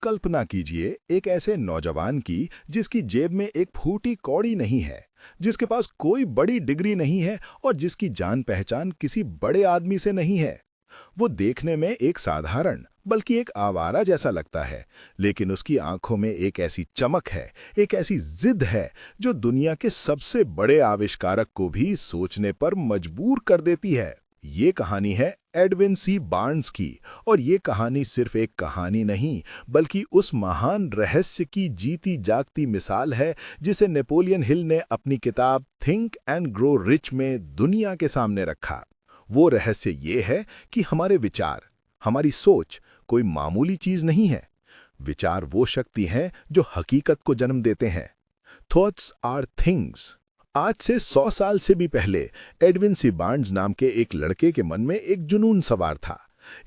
कल्पना कीजिए एक ऐसे नौजवान की जिसकी जेब में एक फूटी कौड़ी नहीं है, जिसके पास कोई बड़ी डिग्री नहीं है और जिसकी जान पहचान किसी बड़े आदमी से नहीं है। वो देखने में एक साधारण बल्कि एक आवारा जैसा लगता है, लेकिन उसकी आंखों में एक ऐसी चमक है, एक ऐसी जिद है जो दुनिया के सबसे बड़े आविष्कारक को भी सोचने पर मजबूर कर देती है। ये कहानी है एडविन सी बार्न्स की, और ये कहानी सिर्फ एक कहानी नहीं बल्कि उस महान रहस्य की जीती जागती मिसाल है जिसे नेपोलियन हिल ने अपनी किताब थिंक एंड ग्रो रिच में दुनिया के सामने रखा। वो रहस्य ये है कि हमारे विचार, हमारी सोच कोई मामूली चीज नहीं है। विचार वो शक्ति हैं जो हकीकत को जन्म देते हैं। Thoughts are things. आज से 100 साल से भी पहले एडविन सी बार्न्स नाम के एक लड़के के मन में एक जुनून सवार था,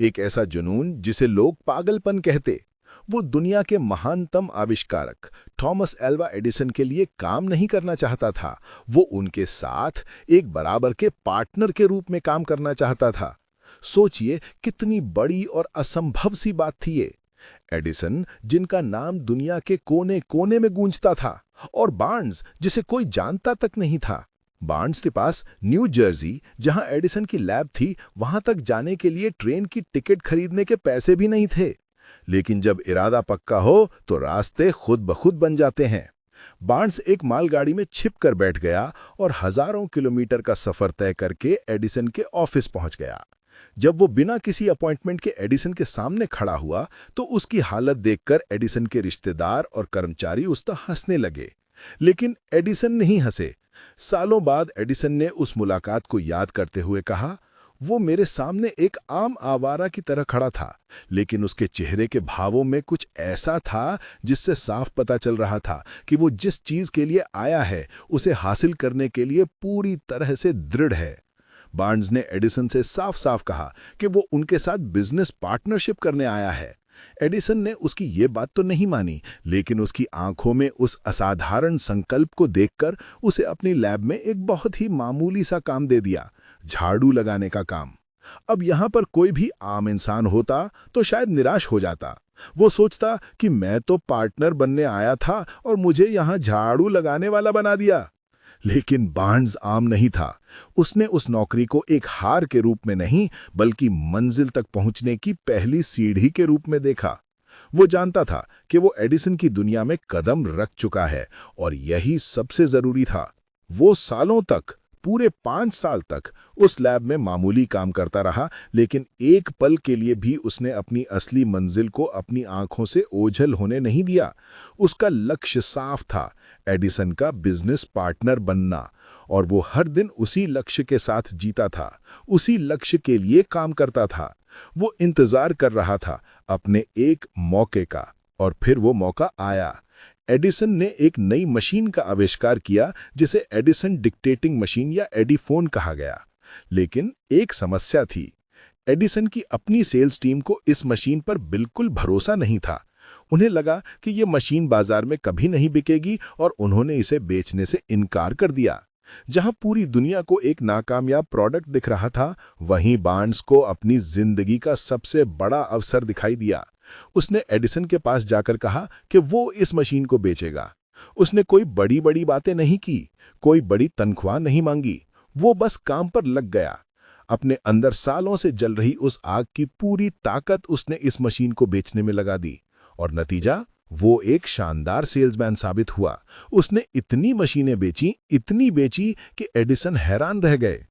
एक ऐसा जुनून जिसे लोग पागलपन कहते। वो दुनिया के महानतम आविष्कारक थॉमस एल्वा एडिसन के लिए काम नहीं करना चाहता था, वो उनके साथ एक बराबर के पार्टनर के रूप में काम करना चाहता था। सोचिए कितनी बड़ी और असंभव सी बात थी ये। एडिसन जिनका नाम दुनिया के कोने कोने में गूंजता था, और बार्न्स जिसे कोई जानता तक नहीं था। बार्न्स के पास न्यू जर्सी, जहां एडिसन की लैब थी, वहां तक जाने के लिए ट्रेन की टिकट खरीदने के पैसे भी नहीं थे। लेकिन जब इरादा पक्का हो तो रास्ते खुद ब खुद बन जाते हैं। बार्न्स एक मालगाड़ी में छिप कर बैठ गया और हजारों किलोमीटर का सफर तय करके एडिसन के ऑफिस पहुंच गया। जब वो बिना किसी अपॉइंटमेंट के एडिसन के सामने खड़ा हुआ तो उसकी हालत देखकर एडिसन के रिश्तेदार और कर्मचारी उस पर हंसने लगे, लेकिन एडिसन नहीं हंसे। सालों बाद एडिसन ने उस मुलाकात को याद करते हुए कहा, वो मेरे सामने एक आम आवारा की तरह खड़ा था, लेकिन उसके चेहरे के भावों में कुछ ऐसा था जिससे साफ पता चल रहा था कि वो जिस चीज के लिए आया है उसे हासिल करने के लिए पूरी तरह से दृढ़ है। बार्न्स ने एडिसन से साफ साफ कहा कि वो उनके साथ बिजनेस पार्टनरशिप करने आया है। एडिसन ने उसकी ये बात तो नहीं मानी, लेकिन उसकी आंखों में उस असाधारण संकल्प को देखकर उसे अपनी लैब में एक बहुत ही मामूली सा काम दे दिया, झाड़ू लगाने का काम। अब यहां पर कोई भी आम इंसान होता तो शायद निराश हो जाता। वो सोचता कि मैं तो पार्टनर बनने आया था और मुझे यहां झाड़ू लगाने वाला बना दिया। लेकिन बार्न्स आम नहीं था। उसने उस नौकरी को एक हार के रूप में नहीं बल्कि मंजिल तक पहुंचने की पहली सीढ़ी के रूप में देखा। वो जानता था कि वो एडिसन की दुनिया में कदम रख चुका है, और यही सबसे जरूरी था। वो सालों तक, पूरे 5 साल तक उस लैब में मामूली काम करता रहा, लेकिन एक पल के लिए भी उसने अपनी असली मंजिल को अपनी आंखों से ओझल होने नहीं दिया। उसका लक्ष्य साफ था, एडिसन का बिजनेस पार्टनर बनना, और वो हर दिन उसी लक्ष्य के साथ जीता था, उसी लक्ष्य के लिए काम करता था। वो इंतजार कर रहा था अपने एक मौके का, और फिर वो मौका आया। एडिसन ने एक नई मशीन का आविष्कार किया जिसे एडिसन डिक्टेटिंग मशीन या एडिफोन कहा गया। लेकिन एक समस्या थी, एडिसन की अपनी सेल्स टीम को इस मशीन पर बिल्कुल भरोसा नहीं था। उन्हें लगा कि ये मशीन बाजार में कभी नहीं बिकेगी, और उन्होंने इसे बेचने से इनकार कर दिया। जहां पूरी दुनिया को एक नाकामयाब प्रोडक्ट दिख रहा था, वहीं बार्न्स को अपनी जिंदगी का सबसे बड़ा अवसर दिखाई दिया। उसने एडिसन के पास जाकर कहा कि वो इस मशीन को बेचेगा। उसने कोई बड़ी बड़ी बातें नहीं की, कोई बड़ी तनख्वाह नहीं मांगी। वो बस काम पर लग गया। अपने अंदर सालों से जल रही उस आग की पूरी ताकत उसने इस मशीन को बेचने में लगा दी, और नतीजा, वो एक शानदार सेल्समैन साबित हुआ। उसने इतनी मशीनें बेची, इतनी बेची कि एडिसन हैरान रह गए।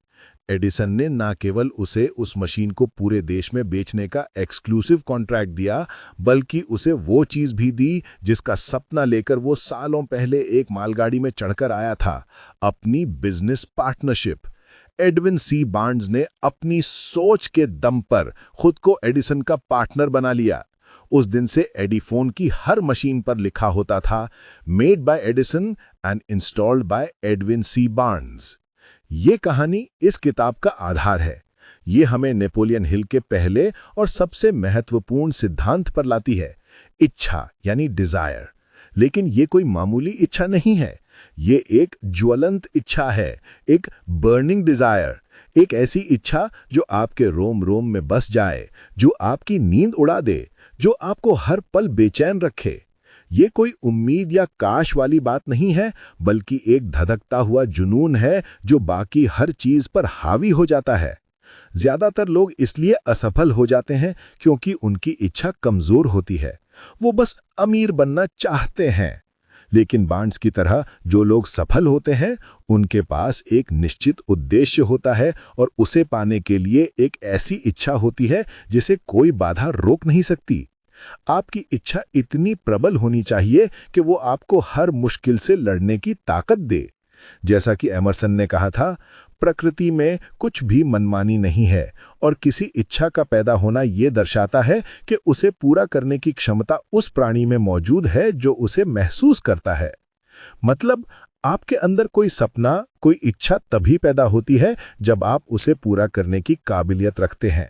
एडिसन ने न केवल उसे उस मशीन को पूरे देश में बेचने का एक्सक्लूसिव कॉन्ट्रैक्ट दिया, बल्कि उसे वो चीज भी दी जिसका सपना लेकर वो सालों पहले एक मालगाड़ी में चढ़कर आया था, अपनी business partnership. Edwin C Barnes ने अपनी सोच के दम पर खुद को एडिसन का पार्टनर बना लिया। उस दिन से एडिफोन की हर मशीन पर लिखा होता था, made by Edison and installed by Edwin C Barnes. ये कहानी इस किताब का आधार है। ये हमें नेपोलियन हिल के पहले और सबसे महत्वपूर्ण सिद्धांत पर लाती है, इच्छा यानी डिजायर। लेकिन ये कोई मामूली इच्छा नहीं है, ये एक ज्वलंत इच्छा है, एक बर्निंग डिजायर, एक ऐसी इच्छा जो आपके रोम रोम में बस जाए, जो आपकी नींद उड़ा दे, जो आपको हर पल बेचैन रखे। ये कोई उम्मीद या काश वाली बात नहीं है, बल्कि एक धधकता हुआ जुनून है जो बाकी हर चीज पर हावी हो जाता है। ज्यादातर लोग इसलिए असफल हो जाते हैं क्योंकि उनकी इच्छा कमजोर होती है। वो बस अमीर बनना चाहते हैं। लेकिन बार्न्स की तरह जो लोग सफल होते हैं, उनके पास एक निश्चित उद्देश्य होता है और उसे पाने के लिए एक ऐसी इच्छा होती है जिसे कोई बाधा रोक नहीं सकती। आपकी इच्छा इतनी प्रबल होनी चाहिए कि वो आपको हर मुश्किल से लड़ने की ताकत दे। जैसा कि एमरसन ने कहा था, प्रकृति में कुछ भी मनमानी नहीं है और किसी इच्छा का पैदा होना ये दर्शाता है कि उसे पूरा करने की क्षमता उस प्राणी में मौजूद है जो उसे महसूस करता है। मतलब आपके अंदर कोई सपना, कोई इच्छा तभी पैदा होती है जब आप उसे पूरा करने की काबिलियत रखते हैं।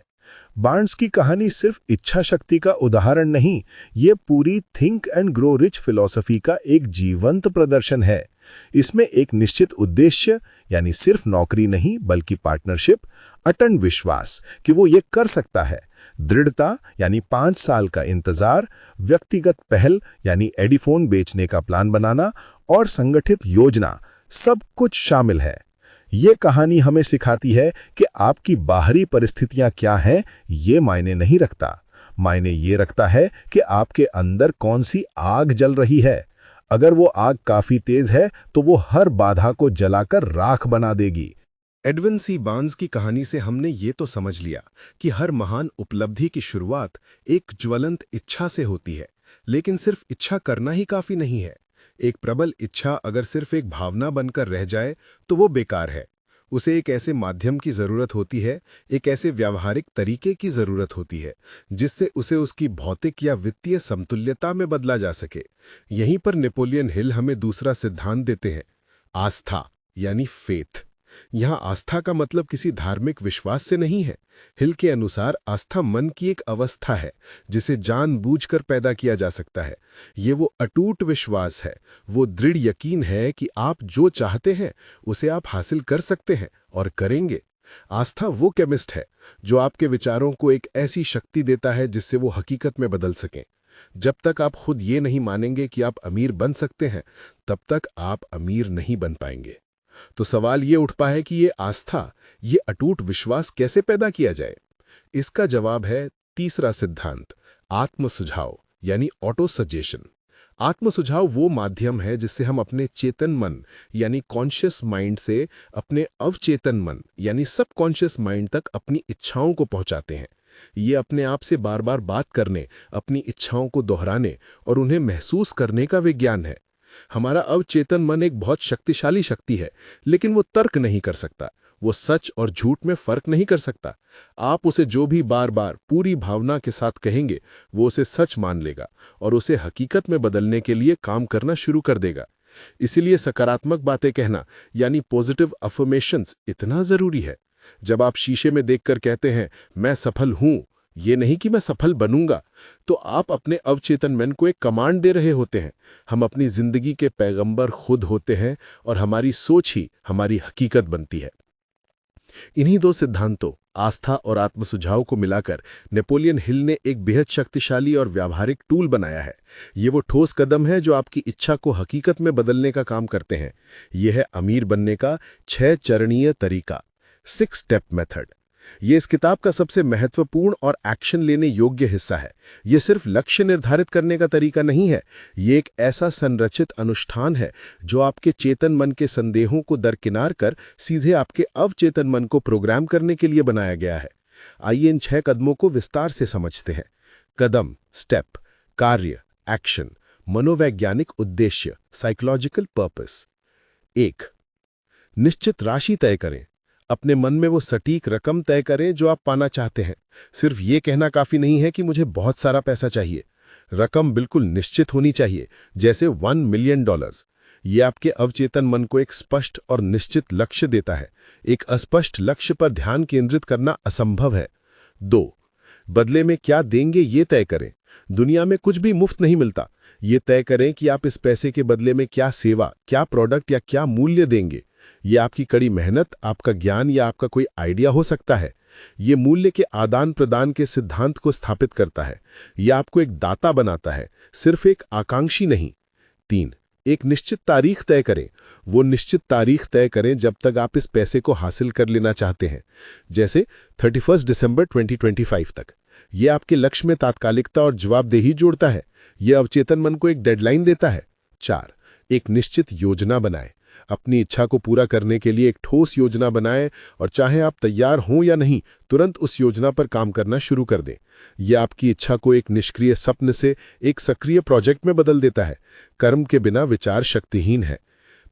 बार्न्स की कहानी सिर्फ इच्छा शक्ति का उदाहरण नहीं, ये पूरी think and grow rich philosophy का एक जीवंत प्रदर्शन है। इसमें एक निश्चित उद्देश्य, यानी सिर्फ नौकरी नहीं बल्कि पार्टनरशिप, अटल विश्वास कि वो ये कर सकता है, दृढ़ता यानी 5 साल का इंतजार, व्यक्तिगत पहल यानी एडिफोन बेचने का प्लान बनाना और संगठित योजना, सब कुछ शामिल है। ये कहानी हमें सिखाती है कि आपकी बाहरी परिस्थितियां क्या हैं, ये मायने नहीं रखता। मायने ये रखता है कि आपके अंदर कौन सी आग जल रही है। अगर वो आग काफी तेज है तो वो हर बाधा को जलाकर राख बना देगी। एडविन सी बार्न्स की कहानी से हमने ये तो समझ लिया कि हर महान उपलब्धि की शुरुआत एक ज्वलंत इच्छा से होती है, लेकिन सिर्फ इच्छा करना ही काफी नहीं है। एक प्रबल इच्छा अगर सिर्फ एक भावना बनकर रह जाए तो वो बेकार है। उसे एक ऐसे माध्यम की जरूरत होती है, एक ऐसे व्यावहारिक तरीके की जरूरत होती है जिससे उसे उसकी भौतिक या वित्तीय समतुल्यता में बदला जा सके। यहीं पर नेपोलियन हिल हमें दूसरा सिद्धांत देते हैं, आस्था यानी फेथ। यहाँ आस्था का मतलब किसी धार्मिक विश्वास से नहीं है। हिल के अनुसार आस्था मन की एक अवस्था है जिसे जानबूझकर पैदा किया जा सकता है। ये वो अटूट विश्वास है, वो दृढ़ यकीन है कि आप जो चाहते हैं उसे आप हासिल कर सकते हैं और करेंगे। आस्था वो केमिस्ट है जो आपके विचारों को एक ऐसी शक्ति देता है जिससे वो हकीकत में बदल सकें। जब तक आप खुद ये नहीं मानेंगे कि आप अमीर बन सकते हैं, तब तक आप अमीर नहीं बन पाएंगे। तो सवाल ये उठता है कि ये आस्था, ये अटूट विश्वास कैसे पैदा किया जाए? इसका जवाब है तीसरा सिद्धांत, आत्म सुझाव यानी ऑटो सजेशन। आत्म सुझाव वो माध्यम है जिससे हम अपने चेतन मन यानी कॉन्शियस माइंड से अपने अवचेतन मन यानी सबकॉन्शियस माइंड तक अपनी इच्छाओं को पहुंचाते हैं। ये अपने आप से बार बार बात करने, अपनी इच्छाओं को दोहराने और उन्हें महसूस करने का विज्ञान है। हमारा अवचेतन मन एक बहुत शक्तिशाली शक्ति है, लेकिन वो तर्क नहीं कर सकता। वो सच और झूठ में फर्क नहीं कर सकता। आप उसे जो भी बार बार पूरी भावना के साथ कहेंगे, वो उसे सच मान लेगा और उसे हकीकत में बदलने के लिए काम करना शुरू कर देगा। इसीलिए सकारात्मक बातें कहना यानी पॉजिटिव अफर्मेशंस इतना जरूरी है। जब आप शीशे में देखकर कहते हैं मैं सफल हूं, ये नहीं कि मैं सफल बनूंगा, तो आप अपने अवचेतन मन को एक कमांड दे रहे होते हैं। हम अपनी जिंदगी के पैगंबर खुद होते हैं और हमारी सोच ही हमारी हकीकत बनती है। इन्हीं दो सिद्धांतों, आस्था और आत्मसुझाव को मिलाकर नेपोलियन हिल ने एक बेहद शक्तिशाली और व्यावहारिक टूल बनाया है। ये वो ठोस कदम है जो आपकी इच्छा को हकीकत में बदलने का काम करते हैं। यह है अमीर बनने का 6 चरणीय तरीका, 6 स्टेप मेथड। ये इस किताब का सबसे महत्वपूर्ण और एक्शन लेने योग्य हिस्सा है। ये सिर्फ लक्ष्य निर्धारित करने का तरीका नहीं है, ये एक ऐसा संरचित अनुष्ठान है जो आपके चेतन मन के संदेहों को दरकिनार कर सीधे आपके अवचेतन मन को प्रोग्राम करने के लिए बनाया गया है। आइए इन 6 कदमों को विस्तार से समझते हैं। कदम, स्टेप, कार्य, एक्शन, मनोवैज्ञानिक उद्देश्य, साइकोलॉजिकल पर्पस। 1, निश्चित राशि तय करें। अपने मन में वो सटीक रकम तय करें जो आप पाना चाहते हैं। सिर्फ ये कहना काफी नहीं है कि मुझे बहुत सारा पैसा चाहिए। रकम बिल्कुल निश्चित होनी चाहिए, जैसे $1 मिलियन। ये आपके अवचेतन मन को एक स्पष्ट और निश्चित लक्ष्य देता है। एक अस्पष्ट लक्ष्य पर ध्यान केंद्रित करना असंभव है। 2, बदले में क्या देंगे ये तय करें। दुनिया में कुछ भी मुफ्त नहीं मिलता। ये तय करें कि आप इस पैसे के बदले में क्या सेवा, क्या प्रोडक्ट या क्या मूल्य देंगे। ये आपकी कड़ी मेहनत, आपका ज्ञान या आपका कोई आइडिया हो सकता है। ये मूल्य के आदान प्रदान के सिद्धांत को स्थापित करता है। ये आपको एक दाता बनाता है, सिर्फ एक आकांक्षी नहीं। 3, एक निश्चित तारीख तय करें। वो निश्चित तारीख तय करें जब तक आप इस पैसे को हासिल कर लेना चाहते हैं, जैसे 31 दिसंबर 2025 तक। ये आपके लक्ष्य में तात्कालिकता और जवाबदेही जोड़ता है। यह अवचेतन मन को एक डेडलाइन देता है। 4, एक निश्चित योजना बनाएं। अपनी इच्छा को पूरा करने के लिए एक ठोस योजना बनाएं और चाहे आप तैयार हों या नहीं, तुरंत उस योजना पर काम करना शुरू कर दें। यह आपकी इच्छा को एक निष्क्रिय स्वप्न से एक सक्रिय प्रोजेक्ट में बदल देता है। कर्म के बिना विचार शक्तिहीन है।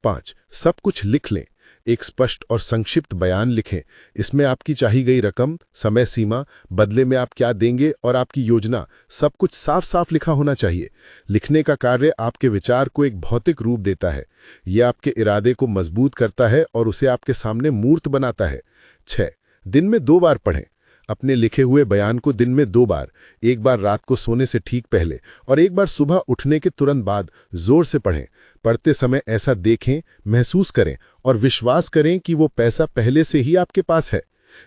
5, सब कुछ लिख लें। एक स्पष्ट और संक्षिप्त बयान लिखें। इसमें आपकी चाही गई रकम, समय सीमा, बदले में आप क्या देंगे और आपकी योजना, सब कुछ साफ साफ लिखा होना चाहिए। लिखने का कार्य आपके विचार को एक भौतिक रूप देता है। यह आपके इरादे को मजबूत करता है और उसे आपके सामने मूर्त बनाता है। 6, दिन में 2 बार पढ़ें। अपने लिखे हुए बयान को दिन में 2 बार, एक बार रात को सोने से ठीक पहले और एक बार सुबह उठने के तुरंत बाद जोर से पढ़ें। पढ़ते समय ऐसा देखें, महसूस करें और विश्वास करें कि वो पैसा पहले से ही आपके पास है।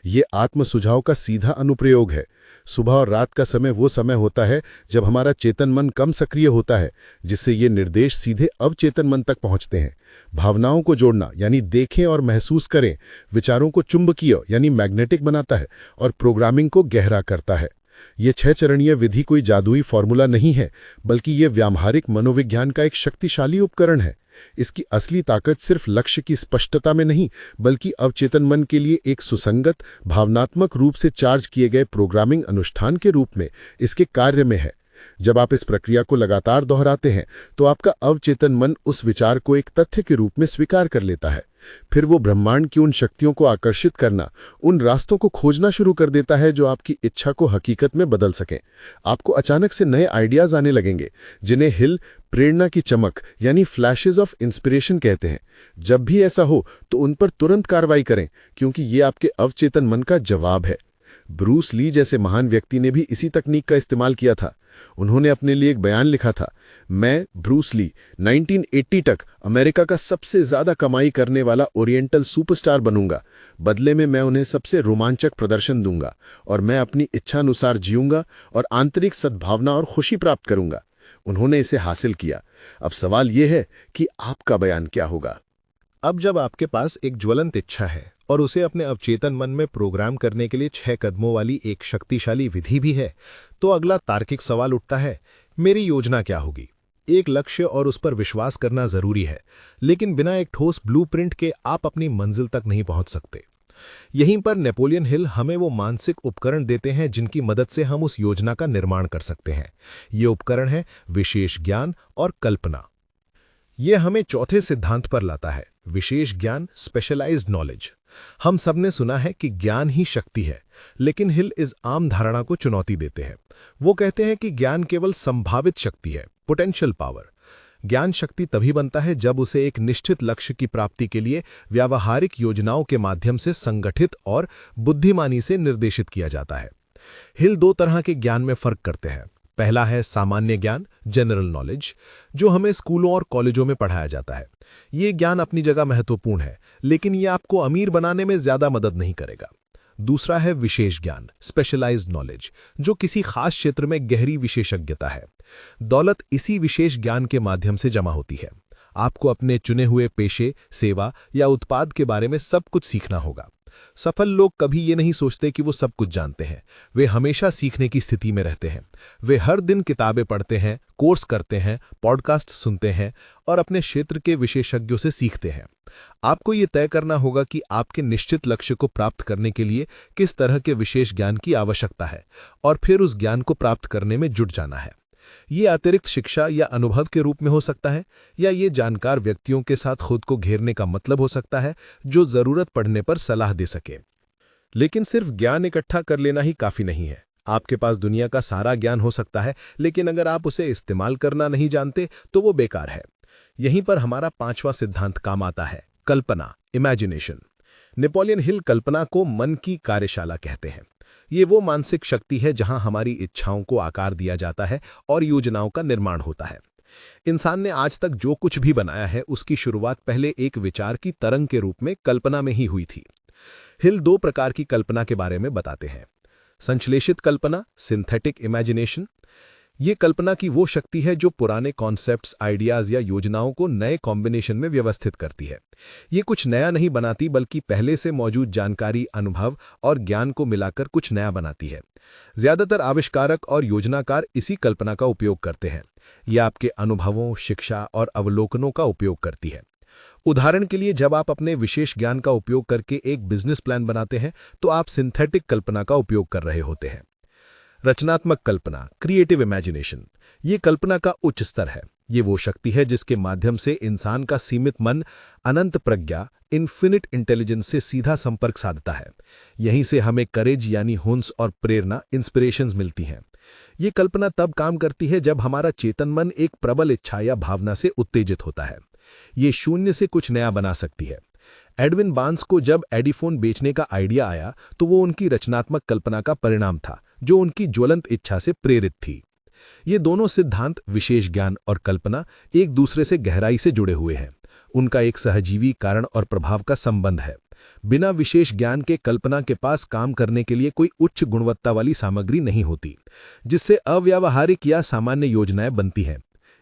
ये आत्म सुझाव का सीधा अनुप्रयोग है। सुबह और रात का समय वो समय होता है जब हमारा चेतन मन कम सक्रिय होता है, जिससे ये निर्देश सीधे अवचेतन मन तक पहुंचते हैं। भावनाओं को जोड़ना यानी देखें और महसूस करें, विचारों को चुंबकीय यानी मैग्नेटिक बनाता है और प्रोग्रामिंग को गहरा करता है। ये 6 चरणीय विधि कोई जादुई फॉर्मूला नहीं है, बल्कि ये व्यावहारिक मनोविज्ञान का एक शक्तिशाली उपकरण है। इसकी असली ताकत सिर्फ लक्ष्य की स्पष्टता में नहीं, बल्कि अवचेतन मन के लिए एक सुसंगत, भावनात्मक रूप से चार्ज किए गए प्रोग्रामिंग अनुष्ठान के रूप में इसके कार्य में है। जब आप इस प्रक्रिया को लगातार दोहराते हैं, तो आपका अवचेतन मन उस विचार को एक तथ्य के रूप में स्वीकार कर लेता है। फिर वो ब्रह्मांड की उन शक्तियों को आकर्षित करना, उन रास्तों को खोजना शुरू कर देता है जो आपकी इच्छा को हकीकत में बदल सकें। आपको अचानक से नए आइडियाज आने लगेंगे, जिन्हें हिल प्रेरणा की चमक यानी फ्लैशेस ऑफ इंस्पिरेशन कहते हैं। जब भी ऐसा हो तो उन पर तुरंत कार्रवाई करें, क्योंकि ये आपके अवचेतन मन का जवाब है। ब्रूस ली जैसे महान व्यक्ति ने भी इसी तकनीक का इस्तेमाल किया था। उन्होंने अपने लिए एक बयान लिखा था, मैं ब्रूस ली 1980 तक अमेरिका का सबसे ज्यादा कमाई करने वाला ओरिएंटल सुपरस्टार बनूंगा। बदले में मैं उन्हें सबसे रोमांचक प्रदर्शन दूंगा और मैं अपनी इच्छानुसार जीऊंगा और आंतरिक सद्भावना और खुशी प्राप्त करूंगा। उन्होंने इसे हासिल किया। अब सवाल यह है कि आपका बयान क्या होगा? अब जब आपके पास एक ज्वलंत इच्छा है और उसे अपने अवचेतन मन में प्रोग्राम करने के लिए 6 कदमों वाली एक शक्तिशाली विधि भी है, तो अगला तार्किक सवाल उठता है, मेरी योजना क्या होगी? एक लक्ष्य और उस पर विश्वास करना जरूरी है, लेकिन बिना एक ठोस ब्लूप्रिंट के आप अपनी मंजिल तक नहीं पहुंच सकते। यहीं पर नेपोलियन हिल हमें वो मानसिक उपकरण देते हैं जिनकी मदद से हम उस योजना का निर्माण कर सकते हैं। ये उपकरण है विशेष ज्ञान और कल्पना। ये हमें चौथे सिद्धांत पर लाता है, विशेष ज्ञान, स्पेशलाइज्ड नॉलेज। हम सबने सुना है कि ज्ञान ही शक्ति है, लेकिन हिल इस आम धारणा को चुनौती देते हैं। वो कहते हैं कि ज्ञान केवल संभावित शक्ति है, पोटेंशियल पावर। ज्ञान शक्ति तभी बनता है जब उसे एक निश्चित लक्ष्य की प्राप्ति के लिए व्यावहारिक योजनाओं के माध्यम से संगठित और बुद्धिमानी से निर्देशित किया जाता है। हिल 2 तरह के ज्ञान में फर्क करते हैं। पहला है सामान्य ज्ञान, जनरल नॉलेज, जो हमें स्कूलों और कॉलेजों में पढ़ाया जाता है। ये ज्ञान अपनी जगह महत्वपूर्ण है, लेकिन ये आपको अमीर बनाने में ज्यादा मदद नहीं करेगा। दूसरा है विशेष ज्ञान, स्पेशलाइज्ड नॉलेज, जो किसी खास क्षेत्र में गहरी विशेषज्ञता है। दौलत इसी विशेष ज्ञान के माध्यम से जमा होती है। आपको अपने चुने हुए पेशे, सेवा या उत्पाद के बारे में सब कुछ सीखना होगा। सफल लोग कभी ये नहीं सोचते कि वो सब कुछ जानते हैं। वे हमेशा सीखने की स्थिति में रहते हैं। वे हर दिन किताबें पढ़ते हैं, कोर्स करते हैं, पॉडकास्ट सुनते हैं और अपने क्षेत्र के विशेषज्ञों से सीखते हैं। आपको ये तय करना होगा कि आपके निश्चित लक्ष्य को प्राप्त करने के लिए किस तरह के विशेष ज्ञान की आवश्यकता है और फिर उस ज्ञान को प्राप्त करने में जुट जाना है। ये अतिरिक्त शिक्षा या अनुभव के रूप में हो सकता है, या ये जानकार व्यक्तियों के साथ खुद को घेरने का मतलब हो सकता है जो जरूरत पड़ने पर सलाह दे सके। लेकिन सिर्फ ज्ञान इकट्ठा कर लेना ही काफी नहीं है। आपके पास दुनिया का सारा ज्ञान हो सकता है, लेकिन अगर आप उसे इस्तेमाल करना नहीं जानते तो वो बेकार है। यहीं पर हमारा 5वां सिद्धांत काम आता है, कल्पना, इमेजिनेशन। नेपोलियन हिल कल्पना को मन की कार्यशाला कहते हैं। ये वो मानसिक शक्ति है जहां हमारी इच्छाओं को आकार दिया जाता है और योजनाओं का निर्माण होता है। इंसान ने आज तक जो कुछ भी बनाया है उसकी शुरुआत पहले एक विचार की तरंग के रूप में कल्पना में ही हुई थी। हिल दो प्रकार की कल्पना के बारे में बताते हैं। संश्लेषित कल्पना, सिंथेटिक इमेजिनेशन। ये कल्पना की वो शक्ति है जो पुराने कॉन्सेप्ट्स, आइडियाज या योजनाओं को नए कॉम्बिनेशन में व्यवस्थित करती है। ये कुछ नया नहीं बनाती बल्कि पहले से मौजूद जानकारी, अनुभव और ज्ञान को मिलाकर कुछ नया बनाती है। ज्यादातर आविष्कारक और योजनाकार इसी कल्पना का उपयोग करते हैं। ये आपके अनुभवों, शिक्षा और अवलोकनों का उपयोग करती है। उदाहरण के लिए, जब आप अपने विशेष ज्ञान का उपयोग करके एक बिजनेस प्लान बनाते हैं तो आप सिंथेटिक कल्पना का उपयोग कर रहे होते हैं। रचनात्मक कल्पना, क्रिएटिव इमेजिनेशन, ये कल्पना का उच्च स्तर है। ये वो शक्ति है जिसके माध्यम से इंसान का सीमित मन अनंत प्रज्ञा, इन्फिनिट इंटेलिजेंस से सीधा संपर्क साधता है। यहीं से हमें करेज यानी हुंस और प्रेरणा, इंस्पिरेशंस मिलती हैं। ये कल्पना तब काम करती है जब हमारा चेतन मन एक प्रबल इच्छा या भावना से उत्तेजित होता है। ये शून्य से कुछ नया बना सकती है। एडविन बार्न्स को जब एडिफोन बेचने का आइडिया आया तो वो उनकी रचनात्मक कल्पना का परिणाम था, जो उनकी ज्वलंत इच्छा से प्रेरित थी। ये दोनों सिद्धांत, विशेष ज्ञान और कल्पना, एक दूसरे से गहराई से जुड़े हुए हैं। उनका एक सहजीवी कारण और प्रभाव का संबंध है। बिना विशेष ज्ञान के कल्पना के पास काम करने के लिए कोई उच्च गुणवत्ता वाली सामग्री नहीं होती, जिससे अव्यावहारिक या सामान्य योजनाएं बनती हैं।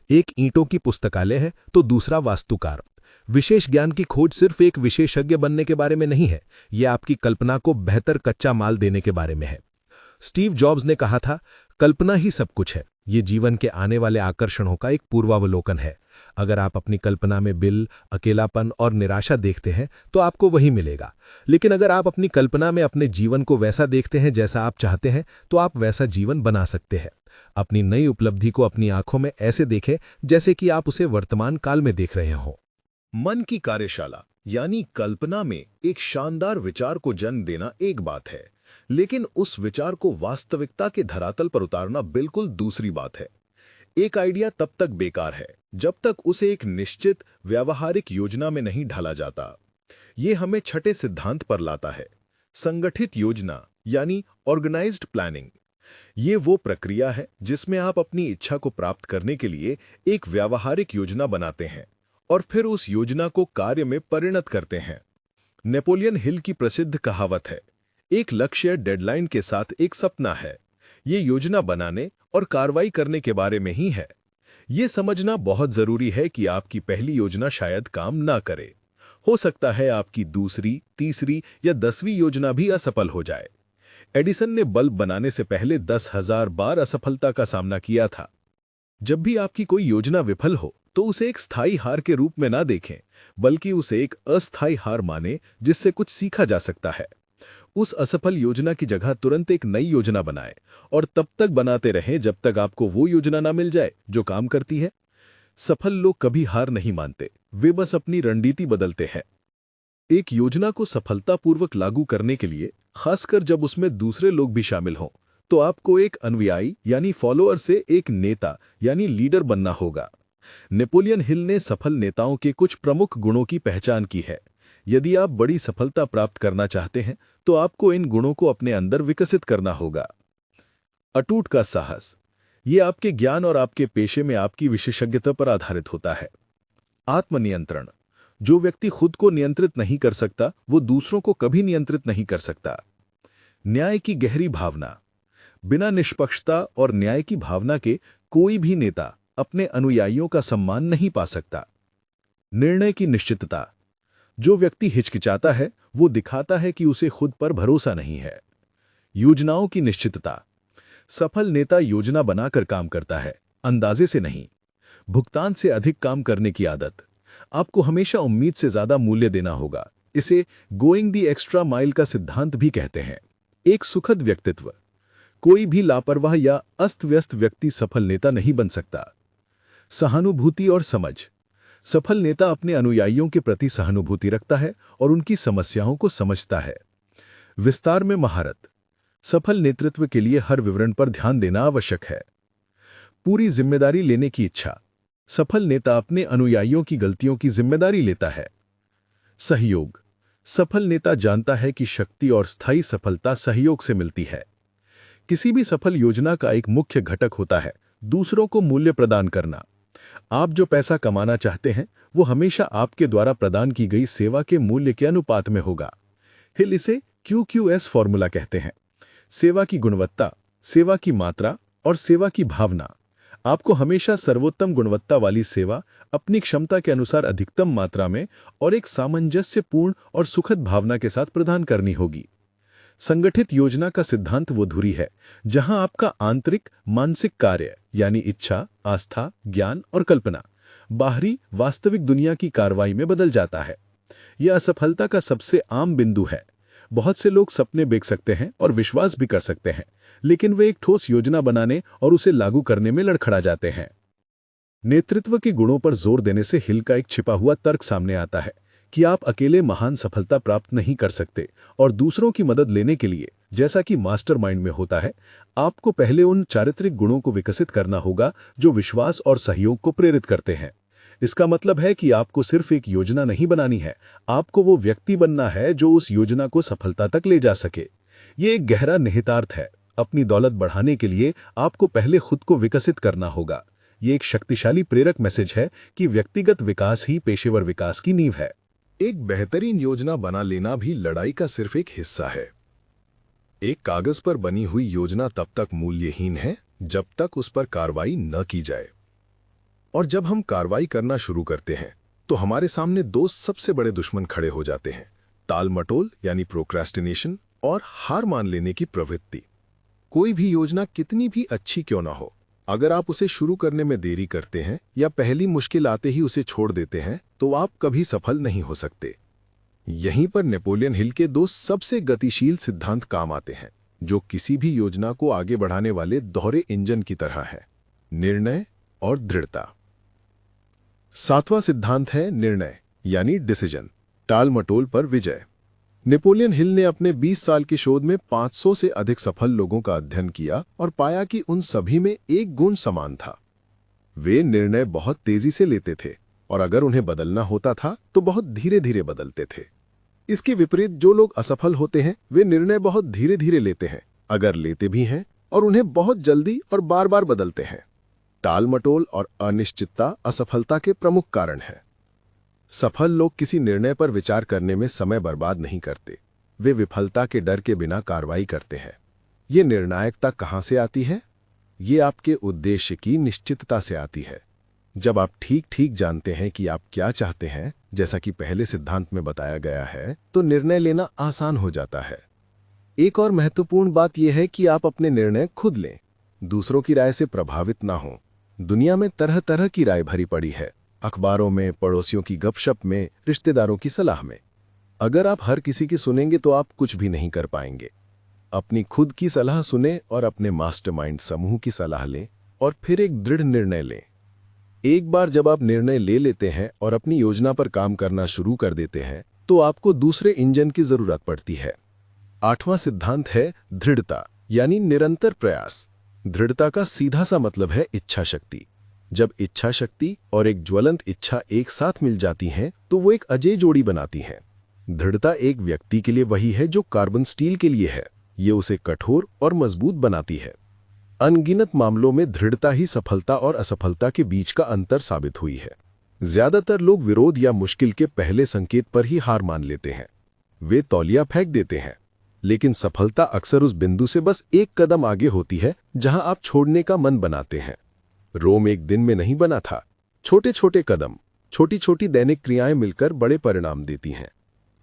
एक ईंटों की पुस्तकालय है तो दूसरा वास्तुकार। विशेष ज्ञान की खोज सिर्फ एक विशेषज्ञ बनने के बारे में नहीं है, यह आपकी कल्पना को बेहतर कच्चा माल देने के बारे में है। स्टीव जॉब्स ने कहा था, कल्पना ही सब कुछ है। ये जीवन के आने वाले आकर्षणों का एक पूर्वावलोकन है। अगर आप अपनी कल्पना में बिल, अकेलापन और निराशा देखते हैं तो आपको वही मिलेगा। लेकिन अगर आप अपनी कल्पना में अपने जीवन को वैसा देखते हैं जैसा आप चाहते हैं तो आप वैसा जीवन बना सकते हैं। अपनी नई उपलब्धि को अपनी आंखों में ऐसे देखें जैसे कि आप उसे वर्तमान काल में देख रहे हों। मन की कार्यशाला यानी कल्पना में एक शानदार विचार को जन्म देना एक बात है, लेकिन उस विचार को वास्तविकता के धरातल पर उतारना बिल्कुल दूसरी बात है। एक आइडिया तब तक बेकार है जब तक उसे एक निश्चित व्यावहारिक योजना में नहीं ढाला जाता। ये हमें छठे सिद्धांत पर लाता है, संगठित योजना यानी ऑर्गेनाइज्ड प्लानिंग। ये वो प्रक्रिया है जिसमें आप अपनी इच्छा को प्राप्त करने के लिए एक व्यावहारिक योजना बनाते हैं और फिर उस योजना को कार्य में परिणत करते हैं। नेपोलियन हिल की प्रसिद्ध कहावत है, एक लक्ष्य डेडलाइन के साथ एक सपना है। ये योजना बनाने और कार्रवाई करने के बारे में ही है। ये समझना बहुत जरूरी है कि आपकी पहली योजना शायद काम ना करे। हो सकता है आपकी दूसरी, तीसरी या 10वीं योजना भी असफल हो जाए। एडिसन ने बल्ब बनाने से पहले 10,000 बार असफलता का सामना किया था। जब भी आपकी कोई योजना विफल हो तो उसे एक स्थायी हार के रूप में ना देखें, बल्कि उसे एक अस्थायी हार माने जिससे कुछ सीखा जा सकता है। उस असफल योजना की जगह तुरंत एक नई योजना बनाएं और तब तक बनाते रहें जब तक आपको वो योजना ना मिल जाए जो काम करती है। सफल लोग कभी हार नहीं मानते, वे बस अपनी रणनीति बदलते हैं। एक योजना को सफलतापूर्वक लागू करने के लिए, खासकर जब उसमें दूसरे लोग भी शामिल हों, तो आपको एक अनुयायी यानी फॉलोअर से एक नेता यानी लीडर बनना होगा। नेपोलियन हिल ने सफल नेताओं के कुछ प्रमुख गुणों की पहचान की है। यदि आप बड़ी सफलता प्राप्त करना चाहते हैं तो आपको इन गुणों को अपने अंदर विकसित करना होगा। अटूट का साहस, ये आपके ज्ञान और आपके पेशे में आपकी विशेषज्ञता पर आधारित होता है। आत्मनियंत्रण, जो व्यक्ति खुद को नियंत्रित नहीं कर सकता वो दूसरों को कभी नियंत्रित नहीं कर सकता। न्याय की गहरी भावना, बिना निष्पक्षता और न्याय की भावना के कोई भी नेता अपने अनुयायियों का सम्मान नहीं पा सकता। निर्णय की निश्चितता, जो व्यक्ति हिचकिचाता है वो दिखाता है कि उसे खुद पर भरोसा नहीं है। योजनाओं की निश्चितता, सफल नेता योजना बनाकर काम करता है, अंदाजे से नहीं। भुगतान से अधिक काम करने की आदत, आपको हमेशा उम्मीद से ज्यादा मूल्य देना होगा। इसे गोइंग द एक्स्ट्रा माइल का सिद्धांत भी कहते हैं। एक सुखद व्यक्तित्व, कोई भी लापरवाह या अस्त व्यस्त व्यक्ति सफल नेता नहीं बन सकता। सहानुभूति और समझ, सफल नेता अपने अनुयायियों के प्रति सहानुभूति रखता है और उनकी समस्याओं को समझता है। विस्तार में महारत, सफल नेतृत्व के लिए हर विवरण पर ध्यान देना आवश्यक है। पूरी जिम्मेदारी लेने की इच्छा, सफल नेता अपने अनुयायियों की गलतियों की जिम्मेदारी लेता है। सहयोग, सफल नेता जानता है कि शक्ति और स्थायी सफलता सहयोग से मिलती है। किसी भी सफल योजना का एक मुख्य घटक होता है दूसरों को मूल्य प्रदान करना। आप जो पैसा कमाना चाहते हैं वो हमेशा आपके द्वारा प्रदान की गई सेवा के मूल्य के अनुपात में होगा। हिल इसे QQS फॉर्मूला कहते हैं। सेवा की गुणवत्ता, सेवा की मात्रा और सेवा की भावना। आपको हमेशा सर्वोत्तम गुणवत्ता वाली सेवा अपनी क्षमता के अनुसार अधिकतम मात्रा में और एक सामंजस्यपूर्ण और सुखद भावना के साथ प्रदान करनी होगी। संगठित योजना का सिद्धांत वो धुरी है जहां आपका आंतरिक मानसिक कार्य यानी इच्छा, आस्था, ज्ञान और कल्पना बाहरी वास्तविक दुनिया की कार्रवाई में बदल जाता है। यह असफलता का सबसे आम बिंदु है। बहुत से लोग सपने देख सकते हैं और विश्वास भी कर सकते हैं, लेकिन वे एक ठोस योजना बनाने और उसे लागू करने में लड़खड़ा जाते हैं। नेतृत्व के गुणों पर जोर देने से हिल का एक छिपा हुआ तर्क सामने आता है कि आप अकेले महान सफलता प्राप्त नहीं कर सकते और दूसरों की मदद लेने के लिए, जैसा कि मास्टरमाइंड में होता है, आपको पहले उन चारित्रिक गुणों को विकसित करना होगा जो विश्वास और सहयोग को प्रेरित करते हैं। इसका मतलब है कि आपको सिर्फ एक योजना नहीं बनानी है, आपको वो व्यक्ति बनना है जो उस योजना को सफलता तक ले जा सके। ये एक गहरा निहितार्थ है। अपनी दौलत बढ़ाने के लिए आपको पहले खुद को विकसित करना होगा। ये एक शक्तिशाली प्रेरक मैसेज है कि व्यक्तिगत विकास ही पेशेवर विकास की नींव है। एक बेहतरीन योजना बना लेना भी लड़ाई का सिर्फ एक हिस्सा है। एक कागज पर बनी हुई योजना तब तक मूल्यहीन है जब तक उस पर कार्रवाई न की जाए। और जब हम कार्रवाई करना शुरू करते हैं तो हमारे सामने दो सबसे बड़े दुश्मन खड़े हो जाते हैं: टाल-मटोल यानी प्रोक्रेस्टिनेशन और हार मान लेने की प्रवृत्ति। कोई भी योजना कितनी भी अच्छी क्यों ना हो, अगर आप उसे शुरू करने में देरी करते हैं या पहली मुश्किल आते ही उसे छोड़ देते हैं तो आप कभी सफल नहीं हो सकते। यहीं पर नेपोलियन हिल के दो सबसे गतिशील सिद्धांत काम आते हैं, जो किसी भी योजना को आगे बढ़ाने वाले दोहरे इंजन की तरह है: निर्णय और दृढ़ता। 7वां सिद्धांत है निर्णय यानी डिसीजन, टाल-मटोल पर विजय। नेपोलियन हिल ने अपने 20 साल के शोध में 500 से अधिक सफल लोगों का अध्ययन किया और पाया कि उन सभी में एक गुण समान था: वे निर्णय बहुत तेजी से लेते थे और अगर उन्हें बदलना होता था तो बहुत धीरे धीरे बदलते थे। इसके विपरीत जो लोग असफल होते हैं वे निर्णय बहुत धीरे धीरे लेते हैं, अगर लेते भी हैं, और उन्हें बहुत जल्दी और बार बार बदलते हैं। टाल-मटोल और अनिश्चितता असफलता के प्रमुख कारण है। सफल लोग किसी निर्णय पर विचार करने में समय बर्बाद नहीं करते, वे विफलता के डर के बिना कार्रवाई करते हैं। ये निर्णायकता कहाँ से आती है? ये आपके उद्देश्य की निश्चितता से आती है। जब आप ठीक ठीक जानते हैं कि आप क्या चाहते हैं, जैसा कि पहले सिद्धांत में बताया गया है, तो निर्णय लेना आसान हो जाता है। एक और महत्वपूर्ण बात यह है कि आप अपने निर्णय खुद लें, दूसरों की राय से प्रभावित ना हों। दुनिया में तरह तरह की राय भरी पड़ी है, अखबारों में, पड़ोसियों की गपशप में, रिश्तेदारों की सलाह में। अगर आप हर किसी की सुनेंगे तो आप कुछ भी नहीं कर पाएंगे। अपनी खुद की सलाह सुने और अपने मास्टरमाइंड समूह की सलाह लें और फिर एक दृढ़ निर्णय लें। एक बार जब आप निर्णय ले लेते हैं और अपनी योजना पर काम करना शुरू कर देते हैं तो आपको दूसरे इंजन की जरूरत पड़ती है। 8वां सिद्धांत है दृढ़ता यानी निरंतर प्रयास। दृढ़ता का सीधा सा मतलब है इच्छा शक्ति। जब इच्छा शक्ति और एक ज्वलंत इच्छा एक साथ मिल जाती हैं तो वो एक अजेय जोड़ी बनाती हैं। दृढ़ता एक व्यक्ति के लिए वही है जो कार्बन स्टील के लिए है, ये उसे कठोर और मजबूत बनाती है। अनगिनत मामलों में दृढ़ता ही सफलता और असफलता के बीच का अंतर साबित हुई है। ज्यादातर लोग विरोध या मुश्किल के पहले संकेत पर ही हार मान लेते हैं, वे तौलिया फेंक देते हैं। लेकिन सफलता अक्सर उस बिंदु से बस एक कदम आगे होती है जहां आप छोड़ने का मन बनाते हैं। रोम एक दिन में नहीं बना था। छोटे छोटे कदम, छोटी छोटी दैनिक क्रियाएं मिलकर बड़े परिणाम देती हैं।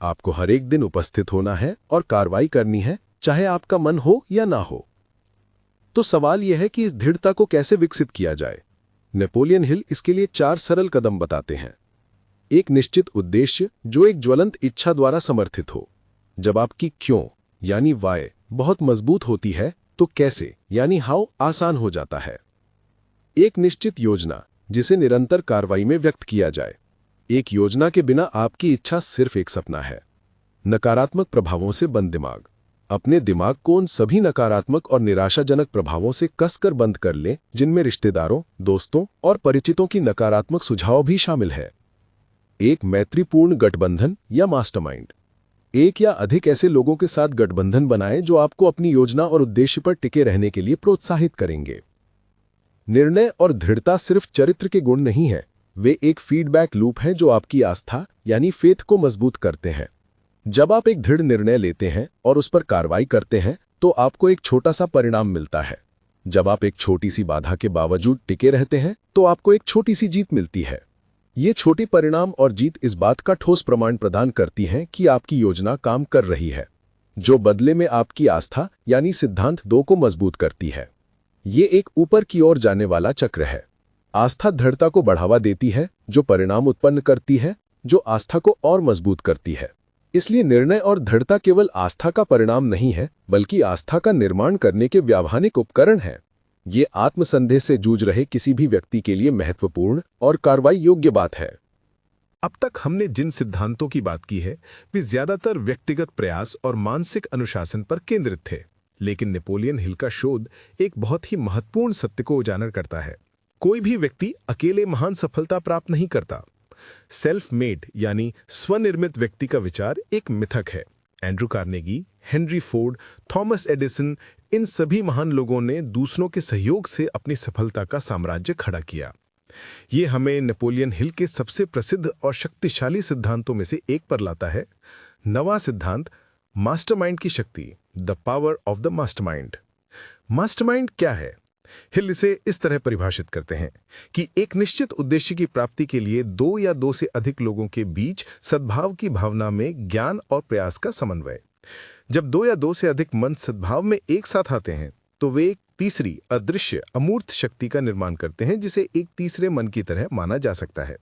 आपको हर एक दिन उपस्थित होना है और कार्रवाई करनी है, चाहे आपका मन हो या ना हो। तो सवाल यह है कि इस दृढ़ता को कैसे विकसित किया जाए। नेपोलियन हिल इसके लिए 4 सरल कदम बताते हैं। एक निश्चित उद्देश्य जो एक ज्वलंत इच्छा द्वारा समर्थित हो। जब आपकी क्यों यानी वाय बहुत मजबूत होती है तो कैसे यानी हाउ आसान हो जाता है। एक निश्चित योजना जिसे निरंतर कार्रवाई में व्यक्त किया जाए। एक योजना के बिना आपकी इच्छा सिर्फ एक सपना है। नकारात्मक प्रभावों से बंद दिमाग। अपने दिमाग को उन सभी नकारात्मक और निराशाजनक प्रभावों से कसकर बंद कर लें जिनमें रिश्तेदारों, दोस्तों और परिचितों की नकारात्मक सुझाव भी शामिल है। एक मैत्रीपूर्ण गठबंधन या मास्टरमाइंड। एक या अधिक ऐसे लोगों के साथ गठबंधन बनाएं जो आपको अपनी योजना और उद्देश्य पर टिके रहने के लिए प्रोत्साहित करेंगे। निर्णय और दृढ़ता सिर्फ चरित्र के गुण नहीं है, वे एक फीडबैक लूप हैं जो आपकी आस्था यानी फेथ को मजबूत करते हैं। जब आप एक दृढ़ निर्णय लेते हैं और उस पर कार्रवाई करते हैं तो आपको एक छोटा सा परिणाम मिलता है। जब आप एक छोटी सी बाधा के बावजूद टिके रहते हैं तो आपको एक छोटी सी जीत मिलती है। ये छोटी परिणाम और जीत इस बात का ठोस प्रमाण प्रदान करती हैं कि आपकी योजना काम कर रही है, जो बदले में आपकी आस्था यानी सिद्धांत 2 को मजबूत करती है। ये एक ऊपर की ओर जाने वाला चक्र है। आस्था दृढ़ता को बढ़ावा देती है, जो परिणाम उत्पन्न करती है, जो आस्था को और मजबूत करती है। इसलिए निर्णय और दृढ़ता केवल आस्था का परिणाम नहीं है, बल्कि आस्था का निर्माण करने के व्यावहारिक उपकरण है। ये आत्मसंदेह से जूझ रहे किसी भी व्यक्ति के लिए महत्वपूर्ण और कार्रवाई योग्य बात है। अब तक हमने जिन सिद्धांतों की बात की है वे ज्यादातर व्यक्तिगत प्रयास और मानसिक अनुशासन पर केंद्रित थे, लेकिन नेपोलियन हिल का शोध एक बहुत ही महत्वपूर्ण सत्य को उजागर करता है। कोई भी व्यक्ति अकेले महान सफलता प्राप्त नहीं करता। सेल्फ मेड यानी स्वनिर्मित व्यक्ति का विचार एक मिथक है। Andrew Carnegie, Henry Ford, Thomas Edison, इन सभी महान लोगों ने दूसरों के सहयोग से अपनी सफलता का साम्राज्य खड़ा किया। ये हमें नेपोलियन हिल के सबसे प्रसिद्ध और शक्तिशाली सिद्धांतों में से एक पर लाता है। नवा सिद्धांत, मास्टरमाइंड की शक्ति, the power of the mastermind. Mastermind क्या है? हिल इसे इस तरह परिभाषित करते हैं कि एक निश्चित उद्देश्य की प्राप्ति के लिए 2 या 2 से अधिक लोगों के बीच सद्भाव की भावना में ज्ञान और प्रयास का समन्वय। जब 2 या 2 से अधिक मन सद्भाव में एक साथ आते हैं तो वे एक तीसरी अदृश्य अमूर्त शक्ति का निर्माण करते हैं, जिसे एक तीसरे मन की तरह माना जा सकता है।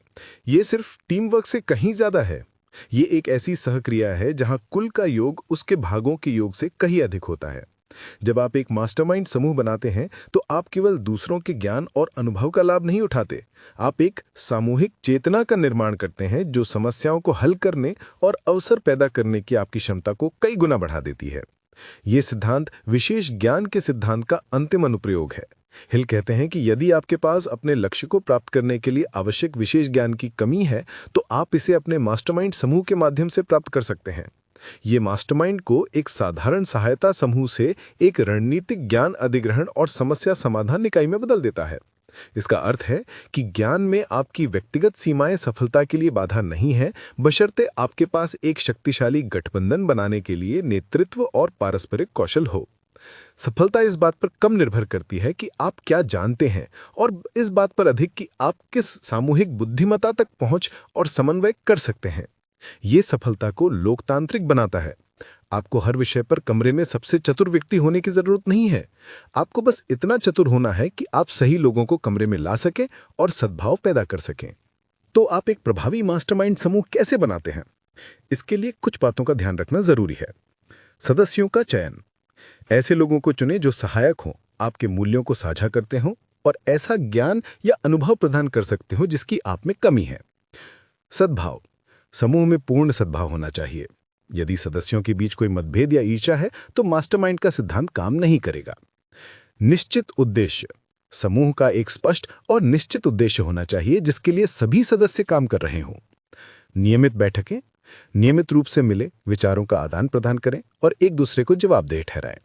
ये सिर्फ टीम वर्क से कहीं ज्यादा है। ये एक ऐसी सहक्रिया है जहां कुल का योग उसके भागों के योग से कहीं अधिक होता है। जब आप एक मास्टरमाइंड समूह बनाते हैं तो आप केवल दूसरों के ज्ञान और अनुभव का लाभ नहीं उठाते, आप एक सामूहिक चेतना का निर्माण करते हैं जो समस्याओं को हल करने और अवसर पैदा करने की आपकी क्षमता को कई गुना बढ़ा देती है। ये सिद्धांत विशेष ज्ञान के सिद्धांत का अंतिम अनुप्रयोग है। हिल कहते हैं कि यदि आपके पास अपने लक्ष्य को प्राप्त करने के लिए आवश्यक विशेष ज्ञान की कमी है तो आप इसे अपने मास्टरमाइंड समूह के माध्यम से प्राप्त कर सकते हैं। ये मास्टरमाइंड को एक साधारण सहायता समूह से एक रणनीतिक ज्ञान अधिग्रहण और समस्या समाधान इकाई में बदल देता है। इसका अर्थ है कि ज्ञान में आपकी व्यक्तिगत सीमाएं सफलता के लिए बाधा नहीं है, बशर्ते आपके पास एक शक्तिशाली गठबंधन बनाने के लिए नेतृत्व और पारस्परिक कौशल हो। सफलता इस बात पर कम निर्भर करती है कि आप क्या जानते हैं और इस बात पर अधिक कि आप किस सामूहिक बुद्धिमत्ता तक पहुंच और समन्वय कर सकते हैं। ये सफलता को लोकतांत्रिक बनाता है। आपको हर विषय पर कमरे में सबसे चतुर व्यक्ति होने की जरूरत नहीं है। आपको बस इतना चतुर होना है कि आप सही लोगों को कमरे में ला सकें और सद्भाव पैदा कर सकें। तो आप एक प्रभावी मास्टरमाइंड समूह कैसे बनाते हैं? इसके लिए कुछ बातों का ध्यान रखना जरूरी है। सदस्यों का चयन, ऐसे लोगों को चुनें जो सहायक हों, आपके मूल्यों को साझा करते हों और ऐसा ज्ञान या अनुभव प्रदान कर सकते हो जिसकी आप में कमी है। सद्भाव, समूह में पूर्ण सद्भाव होना चाहिए। यदि सदस्यों के बीच कोई मतभेद या ईर्ष्या है तो मास्टरमाइंड का सिद्धांत काम नहीं करेगा। निश्चित उद्देश्य, समूह का एक स्पष्ट और निश्चित उद्देश्य होना चाहिए जिसके लिए सभी सदस्य काम कर रहे हों। नियमित बैठकें, नियमित रूप से मिले, विचारों का आदान प्रदान करें और एक दूसरे को जवाबदेह ठहराएं।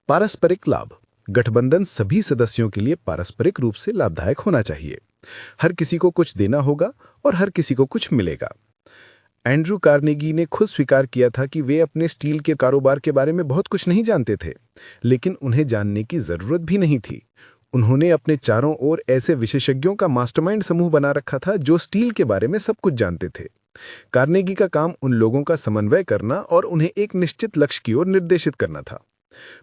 पारस्परिक लाभ, गठबंधन सभी सदस्यों के लिए पारस्परिक रूप से लाभदायक होना चाहिए। हर किसी को कुछ देना होगा और हर किसी को कुछ मिलेगा। एंड्रू कार्नेगी ने खुद स्वीकार किया था कि वे अपने स्टील के कारोबार के बारे में बहुत कुछ नहीं जानते थे, लेकिन उन्हें जानने की जरूरत भी नहीं थी। उन्होंने अपने चारों ओर ऐसे विशेषज्ञों का मास्टरमाइंड समूह बना रखा था जो स्टील के बारे में सब कुछ जानते थे। कार्नेगी का काम उन लोगों का समन्वय करना और उन्हें एक निश्चित लक्ष्य की ओर निर्देशित करना था।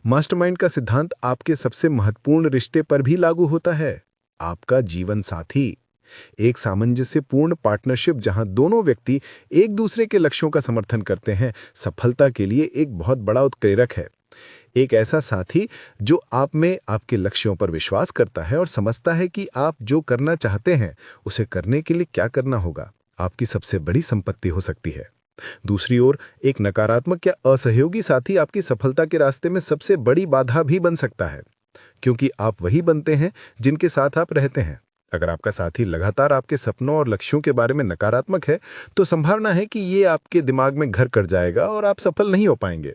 मास्टरमाइंड का सिद्धांत आपके सबसे महत्वपूर्ण रिश्ते पर भी लागू होता है, आपका जीवन साथी। एक सामंजस्यपूर्ण पार्टनरशिप जहां दोनों व्यक्ति एक दूसरे के लक्ष्यों का समर्थन करते हैं, सफलता के लिए एक बहुत बड़ा उत्प्रेरक है। एक ऐसा साथी जो आप में आपके लक्ष्यों पर विश्वास करता है और समझता है कि आप जो करना चाहते हैं उसे करने के लिए क्या करना होगा, आपकी सबसे बड़ी संपत्ति हो सकती है। दूसरी ओर, एक नकारात्मक या असहयोगी साथी आपकी सफलता के रास्ते में सबसे बड़ी बाधा भी बन सकता है, क्योंकि आप वही बनते हैं जिनके साथ आप रहते हैं। अगर आपका साथी लगातार आपके सपनों और लक्ष्यों के बारे में नकारात्मक है तो संभावना है कि ये आपके दिमाग में घर कर जाएगा और आप सफल नहीं हो पाएंगे।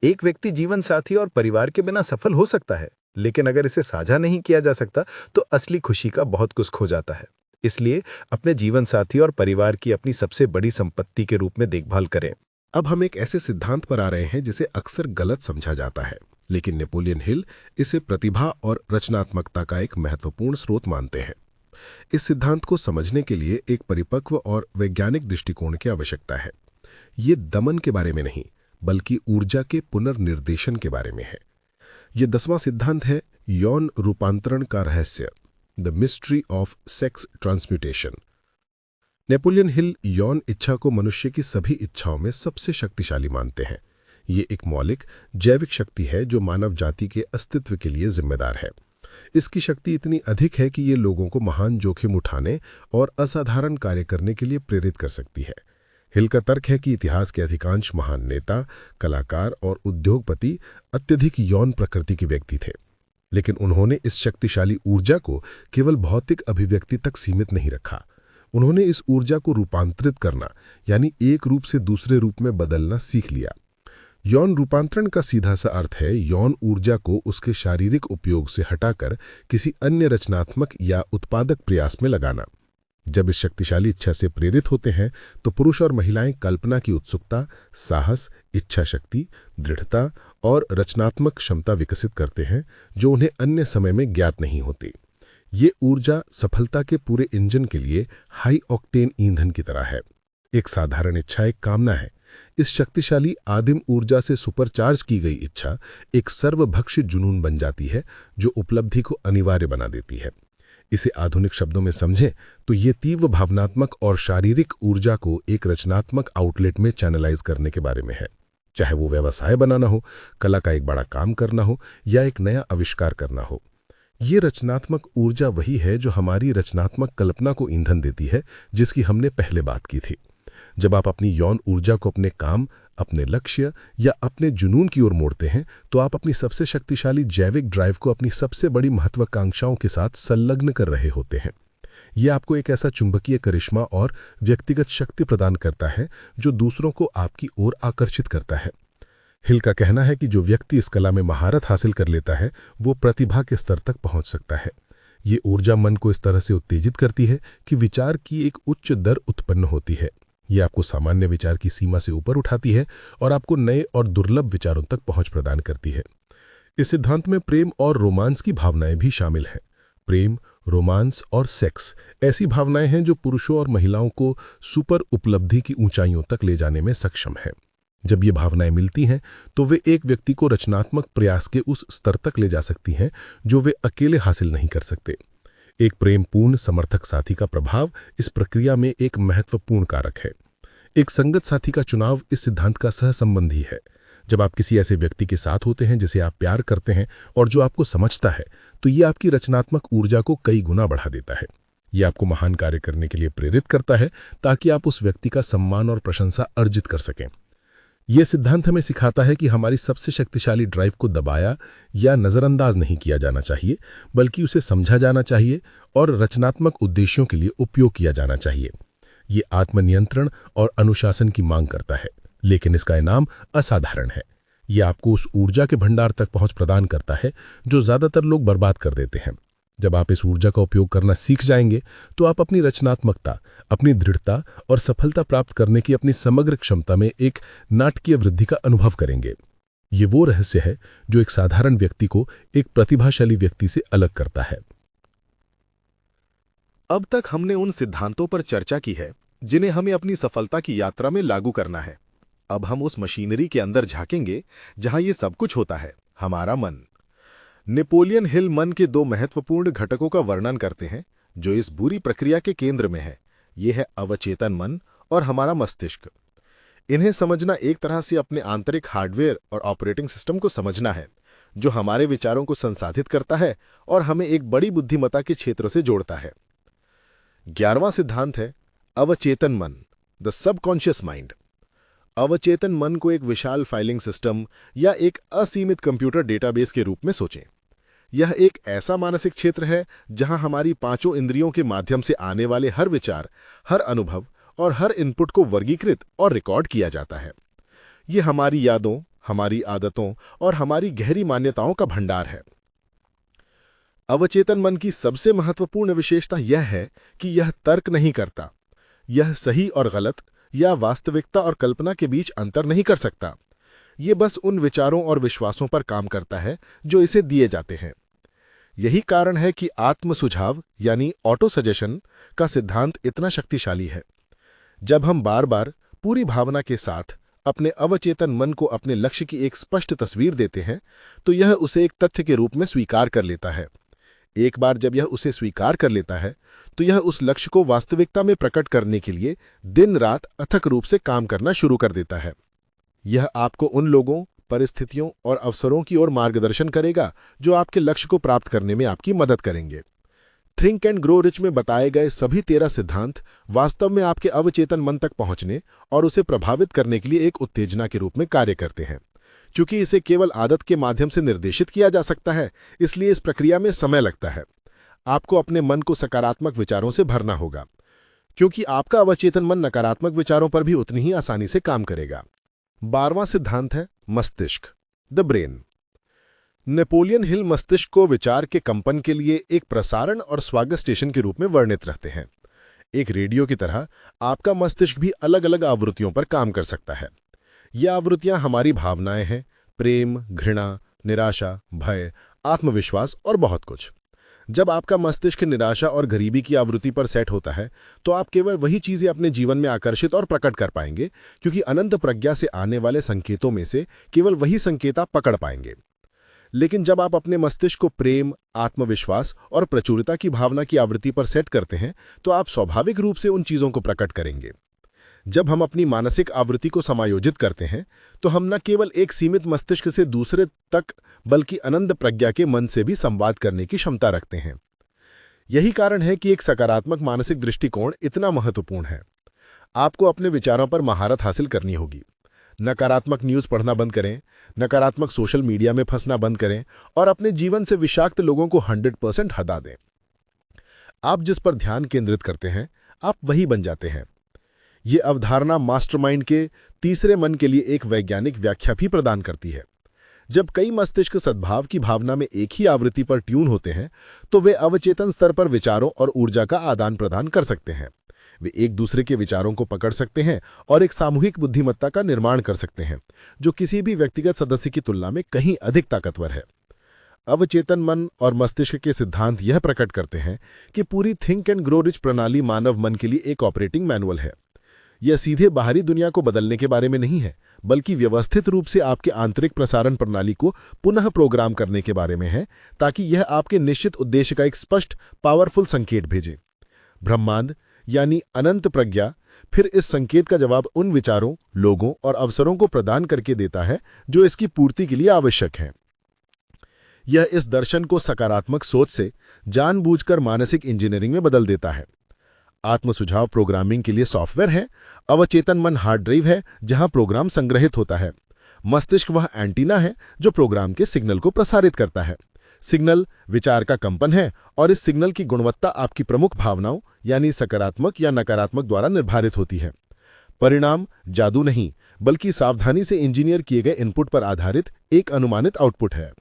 एक व्यक्ति जीवन साथी और परिवार के बिना सफल हो सकता है, लेकिन अगर इसे साझा नहीं किया जा सकता तो असली खुशी का बहुत कुछ खो जाता है। इसलिए अपने जीवन साथी और परिवार की अपनी सबसे बड़ी संपत्ति के रूप में देखभाल करें। अब हम एक ऐसे सिद्धांत पर आ रहे हैं जिसे अक्सर गलत समझा जाता है, लेकिन नेपोलियन हिल इसे प्रतिभा और रचनात्मकता का एक महत्वपूर्ण स्रोत मानते हैं। इस सिद्धांत को समझने के लिए एक परिपक्व और वैज्ञानिक दृष्टिकोण की आवश्यकता है। ये दमन के बारे में नहीं, बल्कि ऊर्जा के पुनर्निर्देशन के बारे में है। ये 10वां सिद्धांत है, यौन रूपांतरण का रहस्य, the mystery of sex transmutation. Napoleon Hill यौन इच्छा को मनुष्य की सभी इच्छाओं में सबसे शक्तिशाली मानते हैं। ये एक मौलिक जैविक शक्ति है जो मानव जाति के अस्तित्व के लिए जिम्मेदार है। इसकी शक्ति इतनी अधिक है कि ये लोगों को महान जोखिम उठाने और असाधारण कार्य करने के लिए प्रेरित कर सकती है। हिल का तर्क है कि इतिहास के अधिकांश महान नेता, कलाकार और उद्योगपति अत्यधिक यौन प्रकृति के व्यक्ति थे, लेकिन उन्होंने इस शक्तिशाली ऊर्जा को केवल भौतिक अभिव्यक्ति तक सीमित नहीं रखा। उन्होंने इस ऊर्जा को रूपांतरित करना, यानी एक रूप से दूसरे रूप में बदलना सीख लिया। यौन रूपांतरण का सीधा सा अर्थ है यौन ऊर्जा को उसके शारीरिक उपयोग से हटाकर किसी अन्य रचनात्मक या उत्पादक प्रयास में लगाना। जब इस शक्तिशाली इच्छा से प्रेरित होते हैं तो पुरुष और महिलाएं कल्पना की उत्सुकता, साहस, इच्छा शक्ति, दृढ़ता और रचनात्मक क्षमता विकसित करते हैं जो उन्हें अन्य समय में ज्ञात नहीं होती। ये ऊर्जा सफलता के पूरे इंजन के लिए हाई ऑक्टेन ईंधन की तरह है। एक साधारण इच्छा एक कामना है। इस शक्तिशाली आदिम ऊर्जा से सुपरचार्ज की गई इच्छा एक सर्वभक्षी जुनून बन जाती है जो उपलब्धि को अनिवार्य बना देती है। इसे आधुनिक शब्दों में समझें तो ये तीव्र भावनात्मक और शारीरिक ऊर्जा को एक रचनात्मक आउटलेट में चैनलाइज करने के बारे में है। चाहे वो व्यवसाय बनाना हो, कला का एक बड़ा काम करना हो या एक नया आविष्कार करना हो। ये रचनात्मक ऊर्जा वही है जो हमारी रचनात्मक कल्पना को ईंधन देती है, जिसकी हमने पहले बात की थी। जब आप अपनी यौन ऊर्जा को अपने काम, अपने लक्ष्य या अपने जुनून की ओर मोड़ते हैं तो आप अपनी सबसे शक्तिशाली जैविक ड्राइव को अपनी सबसे बड़ी महत्वाकांक्षाओं के साथ संलग्न कर रहे होते हैं। यह आपको एक ऐसा चुंबकीय करिश्मा और व्यक्तिगत शक्ति प्रदान करता है जो दूसरों को आपकी ओर आकर्षित करता है। हिल का कहना है कि जो व्यक्ति इस कला में महारत हासिल कर लेता है वो प्रतिभा के स्तर तक पहुंच सकता है। ये ऊर्जा मन को इस तरह से उत्तेजित करती है कि विचार की एक उच्च दर उत्पन्न होती है। ये आपको सामान्य विचार की सीमा से ऊपर उठाती है और आपको नए और दुर्लभ विचारों तक पहुंच प्रदान करती है। इस सिद्धांत में प्रेम और रोमांस की भावनाएं भी शामिल हैं। प्रेम, रोमांस और सेक्स ऐसी भावनाएं हैं जो पुरुषों और महिलाओं को सुपर उपलब्धि की ऊंचाइयों तक ले जाने में सक्षम है। जब ये भावनाएं मिलती हैं तो वे एक व्यक्ति को रचनात्मक प्रयास के उस स्तर तक ले जा सकती हैं जो वे अकेले हासिल नहीं कर सकते। एक प्रेमपूर्ण समर्थक साथी का प्रभाव इस प्रक्रिया में एक महत्वपूर्ण कारक है। एक संगत साथी का चुनाव इस सिद्धांत का सहसंबंधी है। जब आप किसी ऐसे व्यक्ति के साथ होते हैं जिसे आप प्यार करते हैं और जो आपको समझता है, तो ये आपकी रचनात्मक ऊर्जा को कई गुना बढ़ा देता है। ये आपको महान कार्य करने के लिए प्रेरित करता है ताकि आप उस व्यक्ति का सम्मान और प्रशंसा अर्जित कर सकें। यह सिद्धांत हमें सिखाता है कि हमारी सबसे शक्तिशाली ड्राइव को दबाया या नज़रअंदाज नहीं किया जाना चाहिए, बल्कि उसे समझा जाना चाहिए और रचनात्मक उद्देश्यों के लिए उपयोग किया जाना चाहिए। ये आत्मनियंत्रण और अनुशासन की मांग करता है, लेकिन इसका इनाम असाधारण है। यह आपको उस ऊर्जा के भंडार तक पहुंच प्रदान करता है जो ज़्यादातर लोग बर्बाद कर देते हैं। जब आप इस ऊर्जा का उपयोग करना सीख जाएंगे तो आप अपनी रचनात्मकता, अपनी दृढ़ता और सफलता प्राप्त करने की अपनी समग्र क्षमता में एक नाटकीय वृद्धि का अनुभव करेंगे। ये वो रहस्य है जो एक साधारण व्यक्ति को एक प्रतिभाशाली व्यक्ति से अलग करता है। अब तक हमने उन सिद्धांतों पर चर्चा की है जिन्हें हमें अपनी सफलता की यात्रा में लागू करना है। अब हम उस मशीनरी के अंदर झांकेंगे जहां ये सब कुछ होता है, हमारा मन। नेपोलियन हिल मन के दो महत्वपूर्ण घटकों का वर्णन करते हैं जो इस पूरी प्रक्रिया के केंद्र में है। यह है अवचेतन मन और हमारा मस्तिष्क। इन्हें समझना एक तरह से अपने आंतरिक हार्डवेयर और ऑपरेटिंग सिस्टम को समझना है जो हमारे विचारों को संसाधित करता है और हमें एक बड़ी बुद्धिमत्ता के क्षेत्र से जोड़ता है। 11वां सिद्धांत है अवचेतन मन, द सबकॉन्शियस माइंड। अवचेतन मन को एक विशाल फाइलिंग सिस्टम या एक असीमित कंप्यूटर डेटाबेस के रूप में सोचें। यह एक ऐसा मानसिक क्षेत्र है जहां हमारी पांचों इंद्रियों के माध्यम से आने वाले हर विचार, हर अनुभव और हर इनपुट को वर्गीकृत और रिकॉर्ड किया जाता है। यह हमारी यादों, हमारी आदतों और हमारी गहरी मान्यताओं का भंडार है। अवचेतन मन की सबसे महत्वपूर्ण विशेषता यह है कि यह तर्क नहीं करता। यह सही और गलत या वास्तविकता और कल्पना के बीच अंतर नहीं कर सकता। ये बस उन विचारों और विश्वासों पर काम करता है जो इसे दिए जाते हैं। यही कारण है कि आत्म सुझाव यानी ऑटो सजेशन का सिद्धांत इतना शक्तिशाली है। जब हम बार बार पूरी भावना के साथ अपने अवचेतन मन को अपने लक्ष्य की एक स्पष्ट तस्वीर देते हैं, तो यह उसे एक तथ्य के रूप में स्वीकार कर लेता है। एक बार जब यह उसे स्वीकार कर लेता है, तो यह उस लक्ष्य को वास्तविकता में प्रकट करने के लिए दिन रात अथक रूप से काम करना शुरू कर देता है। यह आपको उन लोगों, परिस्थितियों और अवसरों की ओर मार्गदर्शन करेगा जो आपके लक्ष्य को प्राप्त करने में आपकी मदद करेंगे। थिंक एंड ग्रो रिच में बताए गए सभी 13 सिद्धांत वास्तव में आपके अवचेतन मन तक पहुंचने और उसे प्रभावित करने के लिए एक उत्तेजना के रूप में कार्य करते हैं। चूंकि इसे केवल आदत के माध्यम से निर्देशित किया जा सकता है, इसलिए इस प्रक्रिया में समय लगता है। आपको अपने मन को सकारात्मक विचारों से भरना होगा, क्योंकि आपका अवचेतन मन नकारात्मक विचारों पर भी उतनी ही आसानी से काम करेगा। 12वां सिद्धांत है मस्तिष्क, द ब्रेन। नेपोलियन हिल मस्तिष्क को विचार के कंपन के लिए एक प्रसारण और स्वागत स्टेशन के रूप में वर्णित रहते हैं। एक रेडियो की तरह आपका मस्तिष्क भी अलग अलग आवृत्तियों पर काम कर सकता है। ये आवृत्तियां हमारी भावनाएं हैं, प्रेम, घृणा, निराशा, भय, आत्मविश्वास और बहुत कुछ। जब आपका मस्तिष्क निराशा और गरीबी की आवृत्ति पर सेट होता है, तो आप केवल वही चीजें अपने जीवन में आकर्षित और प्रकट कर पाएंगे, क्योंकि अनंत प्रज्ञा से आने वाले संकेतों में से केवल वही संकेत आप पकड़ पाएंगे। लेकिन जब आप अपने मस्तिष्क को प्रेम, आत्मविश्वास और प्रचुरता की भावना की आवृत्ति पर सेट करते हैं, तो आप स्वाभाविक रूप से उन चीजों को प्रकट करेंगे। जब हम अपनी मानसिक आवृत्ति को समायोजित करते हैं, तो हम न केवल एक सीमित मस्तिष्क से दूसरे तक, बल्कि अनंत प्रज्ञा के मन से भी संवाद करने की क्षमता रखते हैं। यही कारण है कि एक सकारात्मक मानसिक दृष्टिकोण इतना महत्वपूर्ण है। आपको अपने विचारों पर महारत हासिल करनी होगी। नकारात्मक न्यूज़ पढ़ना बंद करें, नकारात्मक सोशल मीडिया में फंसना बंद करें और अपने जीवन से विषाक्त लोगों को 100% हटा दें। आप जिस पर ध्यान केंद्रित करते हैं, आप वही बन जाते हैं। ये अवधारणा मास्टरमाइंड के तीसरे मन के लिए एक वैज्ञानिक व्याख्या भी प्रदान करती है। जब कई मस्तिष्क सद्भाव की भावना में एक ही आवृत्ति पर ट्यून होते हैं, तो वे अवचेतन स्तर पर विचारों और ऊर्जा का आदान प्रदान कर सकते हैं। वे एक दूसरे के विचारों को पकड़ सकते हैं और एक सामूहिक बुद्धिमत्ता का निर्माण कर सकते हैं, जो किसी भी व्यक्तिगत सदस्य की तुलना में कहीं अधिक ताकतवर है। अवचेतन मन और मस्तिष्क के सिद्धांत यह प्रकट करते हैं कि पूरी थिंक एंड ग्रो रिच प्रणाली मानव मन के लिए एक ऑपरेटिंग मैनुअल है। यह सीधे बाहरी दुनिया को बदलने के बारे में नहीं है, बल्कि व्यवस्थित रूप से आपके आंतरिक प्रसारण प्रणाली को पुनः प्रोग्राम करने के बारे में है, ताकि यह आपके निश्चित उद्देश्य का एक स्पष्ट, पावरफुल संकेत भेजे। ब्रह्मांड यानी अनंत प्रज्ञा फिर इस संकेत का जवाब उन विचारों, लोगों और अवसरों को प्रदान करके देता है जो इसकी पूर्ति के लिए आवश्यक हैं। यह इस दर्शन को सकारात्मक सोच से जानबूझकर मानसिक इंजीनियरिंग में बदल देता है। आत्म सुझाव प्रोग्रामिंग के लिए सॉफ्टवेयर है। अवचेतन मन हार्ड ड्राइव है, जहां प्रोग्राम संग्रहित होता है। मस्तिष्क वह एंटीना है जो प्रोग्राम के सिग्नल को प्रसारित करता है। सिग्नल विचार का कंपन है और इस सिग्नल की गुणवत्ता आपकी प्रमुख भावनाओं यानी सकारात्मक या नकारात्मक द्वारा निर्धारित होती है। परिणाम जादू नहीं, बल्कि सावधानी से इंजीनियर किए गए इनपुट पर आधारित एक अनुमानित आउटपुट है।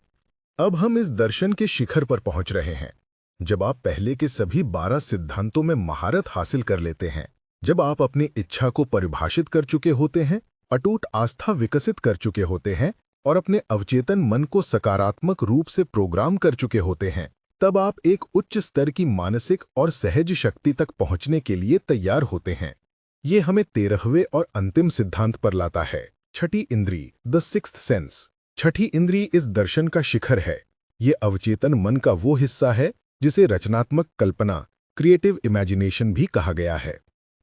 अब हम इस दर्शन के शिखर पर पहुंच रहे हैं, जब आप पहले के सभी 12 सिद्धांतों में महारत हासिल कर लेते हैं, जब आप अपनी इच्छा को परिभाषित कर चुके होते हैं, अटूट आस्था विकसित कर चुके होते हैं और अपने अवचेतन मन को सकारात्मक रूप से प्रोग्राम कर चुके होते हैं, तब आप एक उच्च स्तर की मानसिक और सहज शक्ति तक पहुंचने के लिए तैयार होते हैं। ये हमें 13वें और अंतिम सिद्धांत पर लाता है, छठी इंद्री, द सिक्स्थ सेंस। छठी इंद्री इस दर्शन का शिखर है। ये अवचेतन मन का वो हिस्सा है जिसे रचनात्मक कल्पना, क्रिएटिव इमेजिनेशन भी कहा गया है।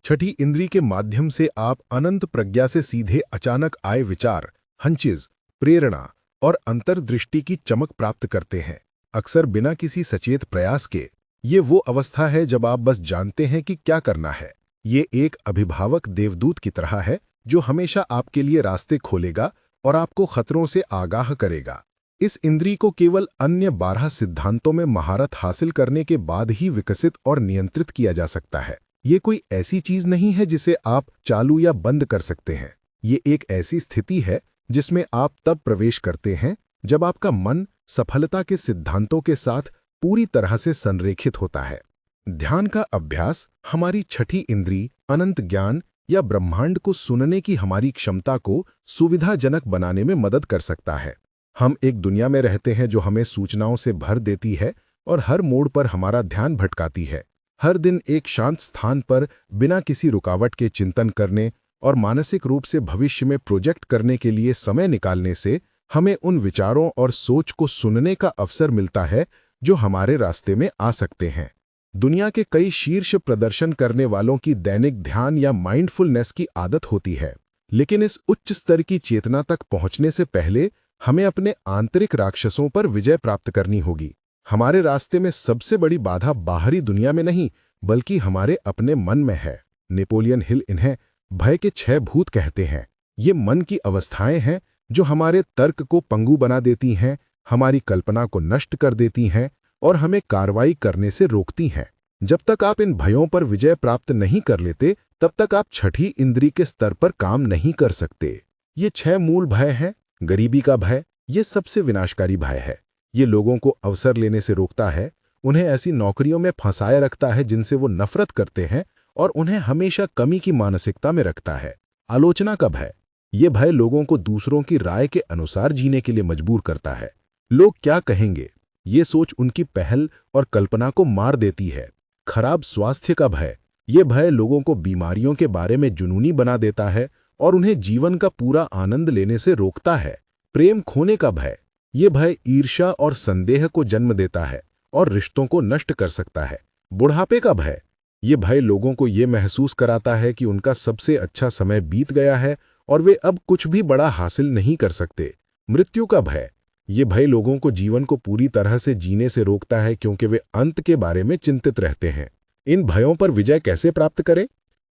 छठी इंद्री के माध्यम से आप अनंत प्रज्ञा से सीधे अचानक आए विचार, हंचेस, प्रेरणा और अंतर्दृष्टि की चमक प्राप्त करते हैं, अक्सर बिना किसी सचेत प्रयास के। ये वो अवस्था है जब आप बस जानते हैं कि क्या करना है। ये एक अभिभावक देवदूत की तरह है जो हमेशा आपके लिए रास्ते खोलेगा और आपको खतरों से आगाह करेगा। इस इंद्री को केवल अन्य 12 सिद्धांतों में महारत हासिल करने के बाद ही विकसित और नियंत्रित किया जा सकता है। ये कोई ऐसी चीज नहीं है जिसे आप चालू या बंद कर सकते हैं। ये एक ऐसी स्थिति है जिसमें आप तब प्रवेश करते हैं जब आपका मन सफलता के सिद्धांतों के साथ पूरी तरह से संरेखित होता है। ध्यान का अभ्यास हमारी छठी इंद्री, अनंत ज्ञान या ब्रह्मांड को सुनने की हमारी क्षमता को सुविधाजनक बनाने में मदद कर सकता है। हम एक दुनिया में रहते हैं जो हमें सूचनाओं से भर देती है और हर मोड़ पर हमारा ध्यान भटकाती है। हर दिन एक शांत स्थान पर बिना किसी रुकावट के चिंतन करने और मानसिक रूप से भविष्य में प्रोजेक्ट करने के लिए समय निकालने से हमें उन विचारों और सोच को सुनने का अवसर मिलता है जो हमारे रास्ते में आ सकते हैं। दुनिया के कई शीर्ष प्रदर्शन करने वालों की दैनिक ध्यान या माइंडफुलनेस की आदत होती है, लेकिन इस उच्च स्तर की चेतना तक पहुंचने से पहले हमें अपने आंतरिक राक्षसों पर विजय प्राप्त करनी होगी। हमारे रास्ते में सबसे बड़ी बाधा बाहरी दुनिया में नहीं, बल्कि हमारे अपने मन में है। नेपोलियन हिल इन्हें भय के 6 भूत कहते हैं। ये मन की अवस्थाएं हैं जो हमारे तर्क को पंगु बना देती हैं, हमारी कल्पना को नष्ट कर देती हैं और हमें कार्रवाई करने से रोकती हैं। जब तक आप इन भयों पर विजय प्राप्त नहीं कर लेते, तब तक आप छठी इंद्री के स्तर पर काम नहीं कर सकते। ये 6 मूल भय हैं। गरीबी का भय, ये सबसे विनाशकारी भय है। ये लोगों को अवसर लेने से रोकता है, उन्हें ऐसी नौकरियों में फंसाए रखता है जिनसे वो नफरत करते हैं और उन्हें हमेशा कमी की मानसिकता में रखता है। आलोचना का भय, ये भय लोगों को दूसरों की राय के अनुसार जीने के लिए मजबूर करता है। लोग क्या कहेंगे, ये सोच उनकी पहल और कल्पना को मार देती है। खराब स्वास्थ्य का भय, ये भय लोगों को बीमारियों के बारे में जुनूनी बना देता है और उन्हें जीवन का पूरा आनंद लेने से रोकता है। प्रेम खोने का भय, ये भय ईर्ष्या और संदेह को जन्म देता है और रिश्तों को नष्ट कर सकता है। बुढ़ापे का भय, ये भय लोगों को ये महसूस कराता है कि उनका सबसे अच्छा समय बीत गया है और वे अब कुछ भी बड़ा हासिल नहीं कर सकते। मृत्यु का भय, ये भय लोगों को जीवन को पूरी तरह से जीने से रोकता है क्योंकि वे अंत के बारे में चिंतित रहते हैं। इन भयों पर विजय कैसे प्राप्त करें?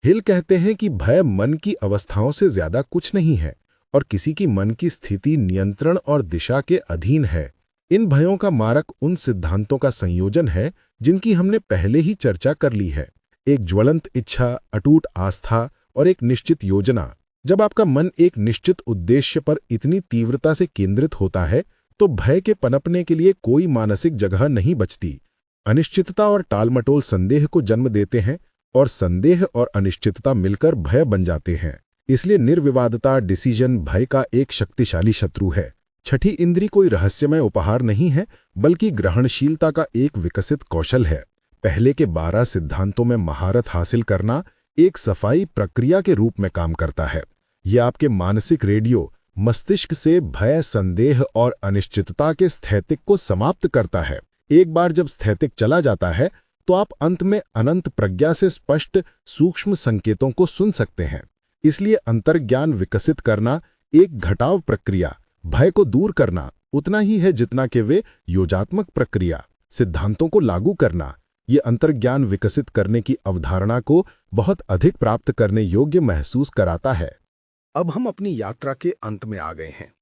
हिल कहते हैं कि भय मन की अवस्थाओं से ज्यादा कुछ नहीं है और किसी की मन की स्थिति नियंत्रण और दिशा के अधीन है। इन भयों का मारक उन सिद्धांतों का संयोजन है जिनकी हमने पहले ही चर्चा कर ली है। एक ज्वलंत इच्छा, अटूट आस्था और एक निश्चित योजना। जब आपका मन एक निश्चित उद्देश्य पर इतनी तीव्रता से केंद्रित होता है तो भय के पनपने के लिए कोई मानसिक जगह नहीं बचती। अनिश्चितता और टालमटोल संदेह को जन्म देते हैं और संदेह और अनिश्चितता मिलकर भय बन जाते हैं। इसलिए निर्विवादता डिसीजन भय का एक शक्तिशाली शत्रु है। छठी इंद्री कोई रहस्यमय उपहार नहीं है, बल्कि ग्रहणशीलता का एक विकसित कौशल है। पहले के 12 सिद्धांतों में महारत हासिल करना एक सफाई प्रक्रिया के रूप में काम करता है। यह आपके मानसिक रेडियो मस्तिष्क से भय, संदेह और अनिश्चितता के स्थैतिक को समाप्त करता है। एक बार जब स्थैतिक चला जाता है तो आप अंत में अनंत प्रज्ञा से स्पष्ट सूक्ष्म संकेतों को सुन सकते हैं। इसलिए अंतर्ज्ञान विकसित करना एक घटाव प्रक्रिया, भय को दूर करना उतना ही है जितना कि वे योजात्मक प्रक्रिया, सिद्धांतों को लागू करना। ये अंतर्ज्ञान विकसित करने की अवधारणा को बहुत अधिक प्राप्त करने योग्य महसूस कराता है। अब हम अपनी यात्रा के अंत में आ गए हैं।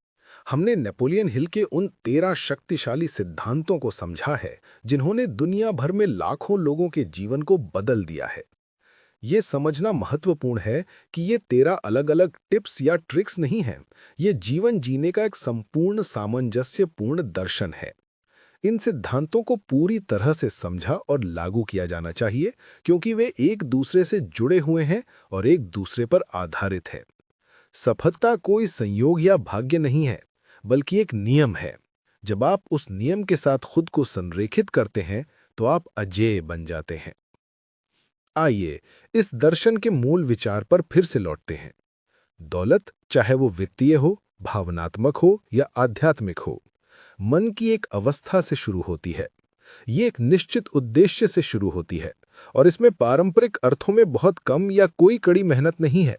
हमने नेपोलियन हिल के उन 13 शक्तिशाली सिद्धांतों को समझा है जिन्होंने दुनिया भर में लाखों लोगों के जीवन को बदल दिया है। ये समझना महत्वपूर्ण है कि ये 13 अलग-अलग टिप्स या ट्रिक्स नहीं हैं। ये जीवन जीने का एक संपूर्ण सामंजस्यपूर्ण दर्शन है। इन सिद्धांतों को पूरी तरह से समझा और लागू किया जाना चाहिए क्योंकि वे एक दूसरे से जुड़े हुए हैं और एक दूसरे पर आधारित हैं। सफलता कोई संयोग या भाग्य नहीं है, बल्कि एक नियम है। जब आप उस नियम के साथ खुद को संरेखित करते हैं तो आप अजेय बन जाते हैं। आइए इस दर्शन के मूल विचार पर फिर से लौटते हैं। दौलत, चाहे वो वित्तीय हो, भावनात्मक हो या आध्यात्मिक हो, मन की एक अवस्था से शुरू होती है। ये एक निश्चित उद्देश्य से शुरू होती है और इसमें पारंपरिक अर्थों में बहुत कम या कोई कड़ी मेहनत नहीं है।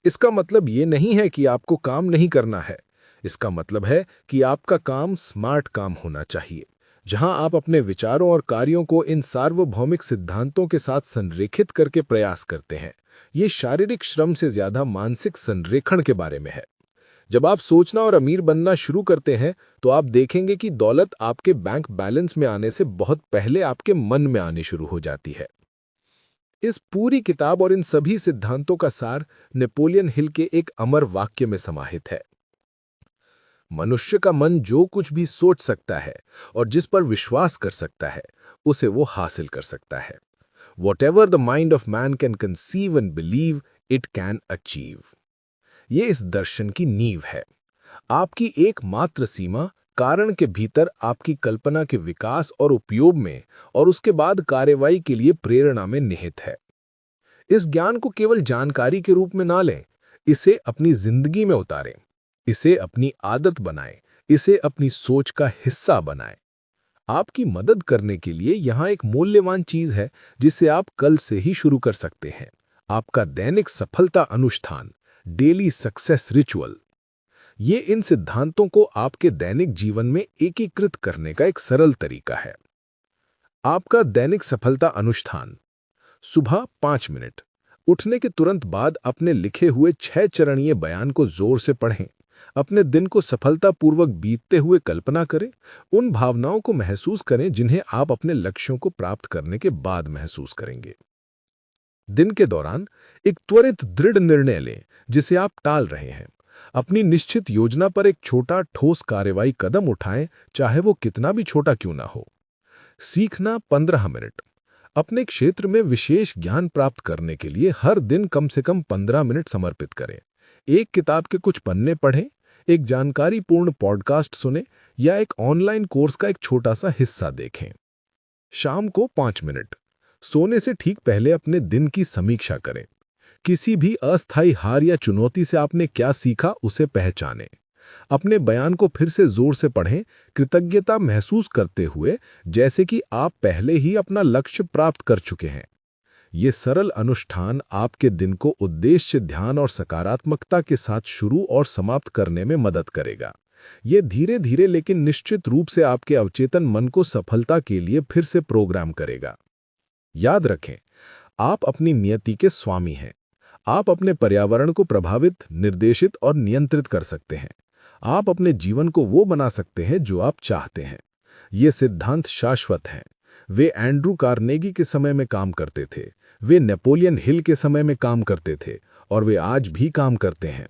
इसका मतलब ये नहीं है कि आपको काम नहीं करना है। इसका मतलब है कि आपका काम स्मार्ट काम होना चाहिए, जहां आप अपने विचारों और कार्यों को इन सार्वभौमिक सिद्धांतों के साथ संरेखित करके प्रयास करते हैं। ये शारीरिक श्रम से ज्यादा मानसिक संरेखण के बारे में है। जब आप सोचना और अमीर बनना शुरू करते हैं तो आप देखेंगे कि दौलत आपके बैंक बैलेंस में आने से बहुत पहले आपके मन में आने शुरू हो जाती है। इस पूरी किताब और इन सभी सिद्धांतों का सार नेपोलियन हिल के एक अमर वाक्य में समाहित है। मनुष्य का मन जो कुछ भी सोच सकता है और जिस पर विश्वास कर सकता है, उसे वो हासिल कर सकता है। Whatever the mind of man can conceive and believe, it can achieve. ये इस दर्शन की नींव है। आपकी एकमात्र सीमा कारण के भीतर आपकी कल्पना के विकास और उपयोग में और उसके बाद कार्रवाई के लिए प्रेरणा में निहित है। इस ज्ञान को केवल जानकारी के रूप में ना लें, इसे अपनी जिंदगी में उतारें, इसे अपनी आदत बनाएं, इसे अपनी सोच का हिस्सा बनाएं। आपकी मदद करने के लिए यहाँ एक मूल्यवान चीज है जिसे आप कल से ही शुरू कर सकते हैं। आपका दैनिक सफलता अनुष्ठान, डेली सक्सेस रिचुअल। ये इन सिद्धांतों को आपके दैनिक जीवन में एकीकृत करने का एक सरल तरीका है। आपका दैनिक सफलता अनुष्ठान। सुबह 5 मिनट उठने के तुरंत बाद अपने लिखे हुए 6 चरणीय बयान को जोर से पढ़ें। अपने दिन को सफलतापूर्वक बीतते हुए कल्पना करें। उन भावनाओं को महसूस करें जिन्हें आप अपने लक्ष्यों को प्राप्त करने के बाद महसूस करेंगे। दिन के दौरान एक त्वरित दृढ़ निर्णय लें जिसे आप टाल रहे हैं। अपनी निश्चित योजना पर एक छोटा ठोस कार्रवाई कदम उठाएं, चाहे वो कितना भी छोटा क्यों ना हो। सीखना 15 मिनट। अपने क्षेत्र में विशेष ज्ञान प्राप्त करने के लिए हर दिन कम से कम 15 मिनट समर्पित करें। एक किताब के कुछ पन्ने पढ़ें, एक जानकारीपूर्ण पॉडकास्ट सुनें या एक ऑनलाइन कोर्स का एक छोटा सा हिस्सा देखें। शाम को 5 मिनट सोने से ठीक पहले अपने दिन की समीक्षा करें। किसी भी अस्थायी हार या चुनौती से आपने क्या सीखा उसे पहचानें। अपने बयान को फिर से जोर से पढ़ें, कृतज्ञता महसूस करते हुए जैसे कि आप पहले ही अपना लक्ष्य प्राप्त कर चुके हैं। ये सरल अनुष्ठान आपके दिन को उद्देश्य, ध्यान और सकारात्मकता के साथ शुरू और समाप्त करने में मदद करेगा। ये धीरे धीरे लेकिन निश्चित रूप से आपके अवचेतन मन को सफलता के लिए फिर से प्रोग्राम करेगा। याद रखें, आप अपनी नियति के स्वामी हैं। आप अपने पर्यावरण को प्रभावित, निर्देशित और नियंत्रित कर सकते हैं। आप अपने जीवन को वो बना सकते हैं जो आप चाहते हैं। ये सिद्धांत शाश्वत हैं। वे एंड्रू कार्नेगी के समय में काम करते थे, वे नेपोलियन हिल के समय में काम करते थे और वे आज भी काम करते हैं।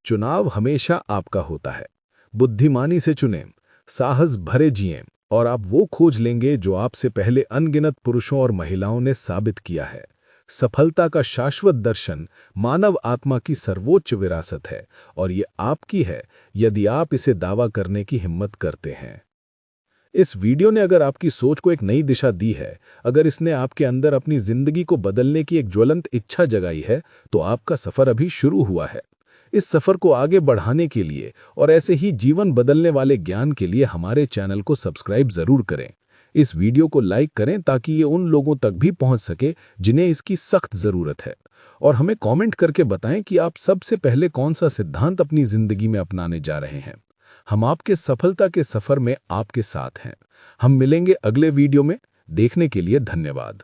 चुनाव हमेशा आपका होता है। बुद्धिमानी से चुनें, साहस भरे जिएं और आप वो खोज लेंगे जो आपसे पहले अनगिनत पुरुषों और महिलाओं ने साबित किया है। सफलता का शाश्वत दर्शन मानव आत्मा की सर्वोच्च विरासत है और ये आपकी है यदि आप इसे दावा करने की हिम्मत करते हैं। इस वीडियो ने अगर आपकी सोच को एक नई दिशा दी है, अगर इसने आपके अंदर अपनी जिंदगी को बदलने की एक ज्वलंत इच्छा जगाई है, तो आपका सफर अभी शुरू हुआ है। इस सफर को आगे बढ़ाने के लिए और ऐसे ही जीवन बदलने वाले ज्ञान के लिए हमारे चैनल को सब्सक्राइब जरूर करें। इस वीडियो को लाइक करें ताकि ये उन लोगों तक भी पहुंच सके जिन्हें इसकी सख्त जरूरत है। और हमें कमेंट करके बताएं कि आप सबसे पहले कौन सा सिद्धांत अपनी जिंदगी में अपनाने जा रहे हैं। हम आपके सफलता के सफर में आपके साथ हैं। हम मिलेंगे अगले वीडियो में। देखने के लिए धन्यवाद।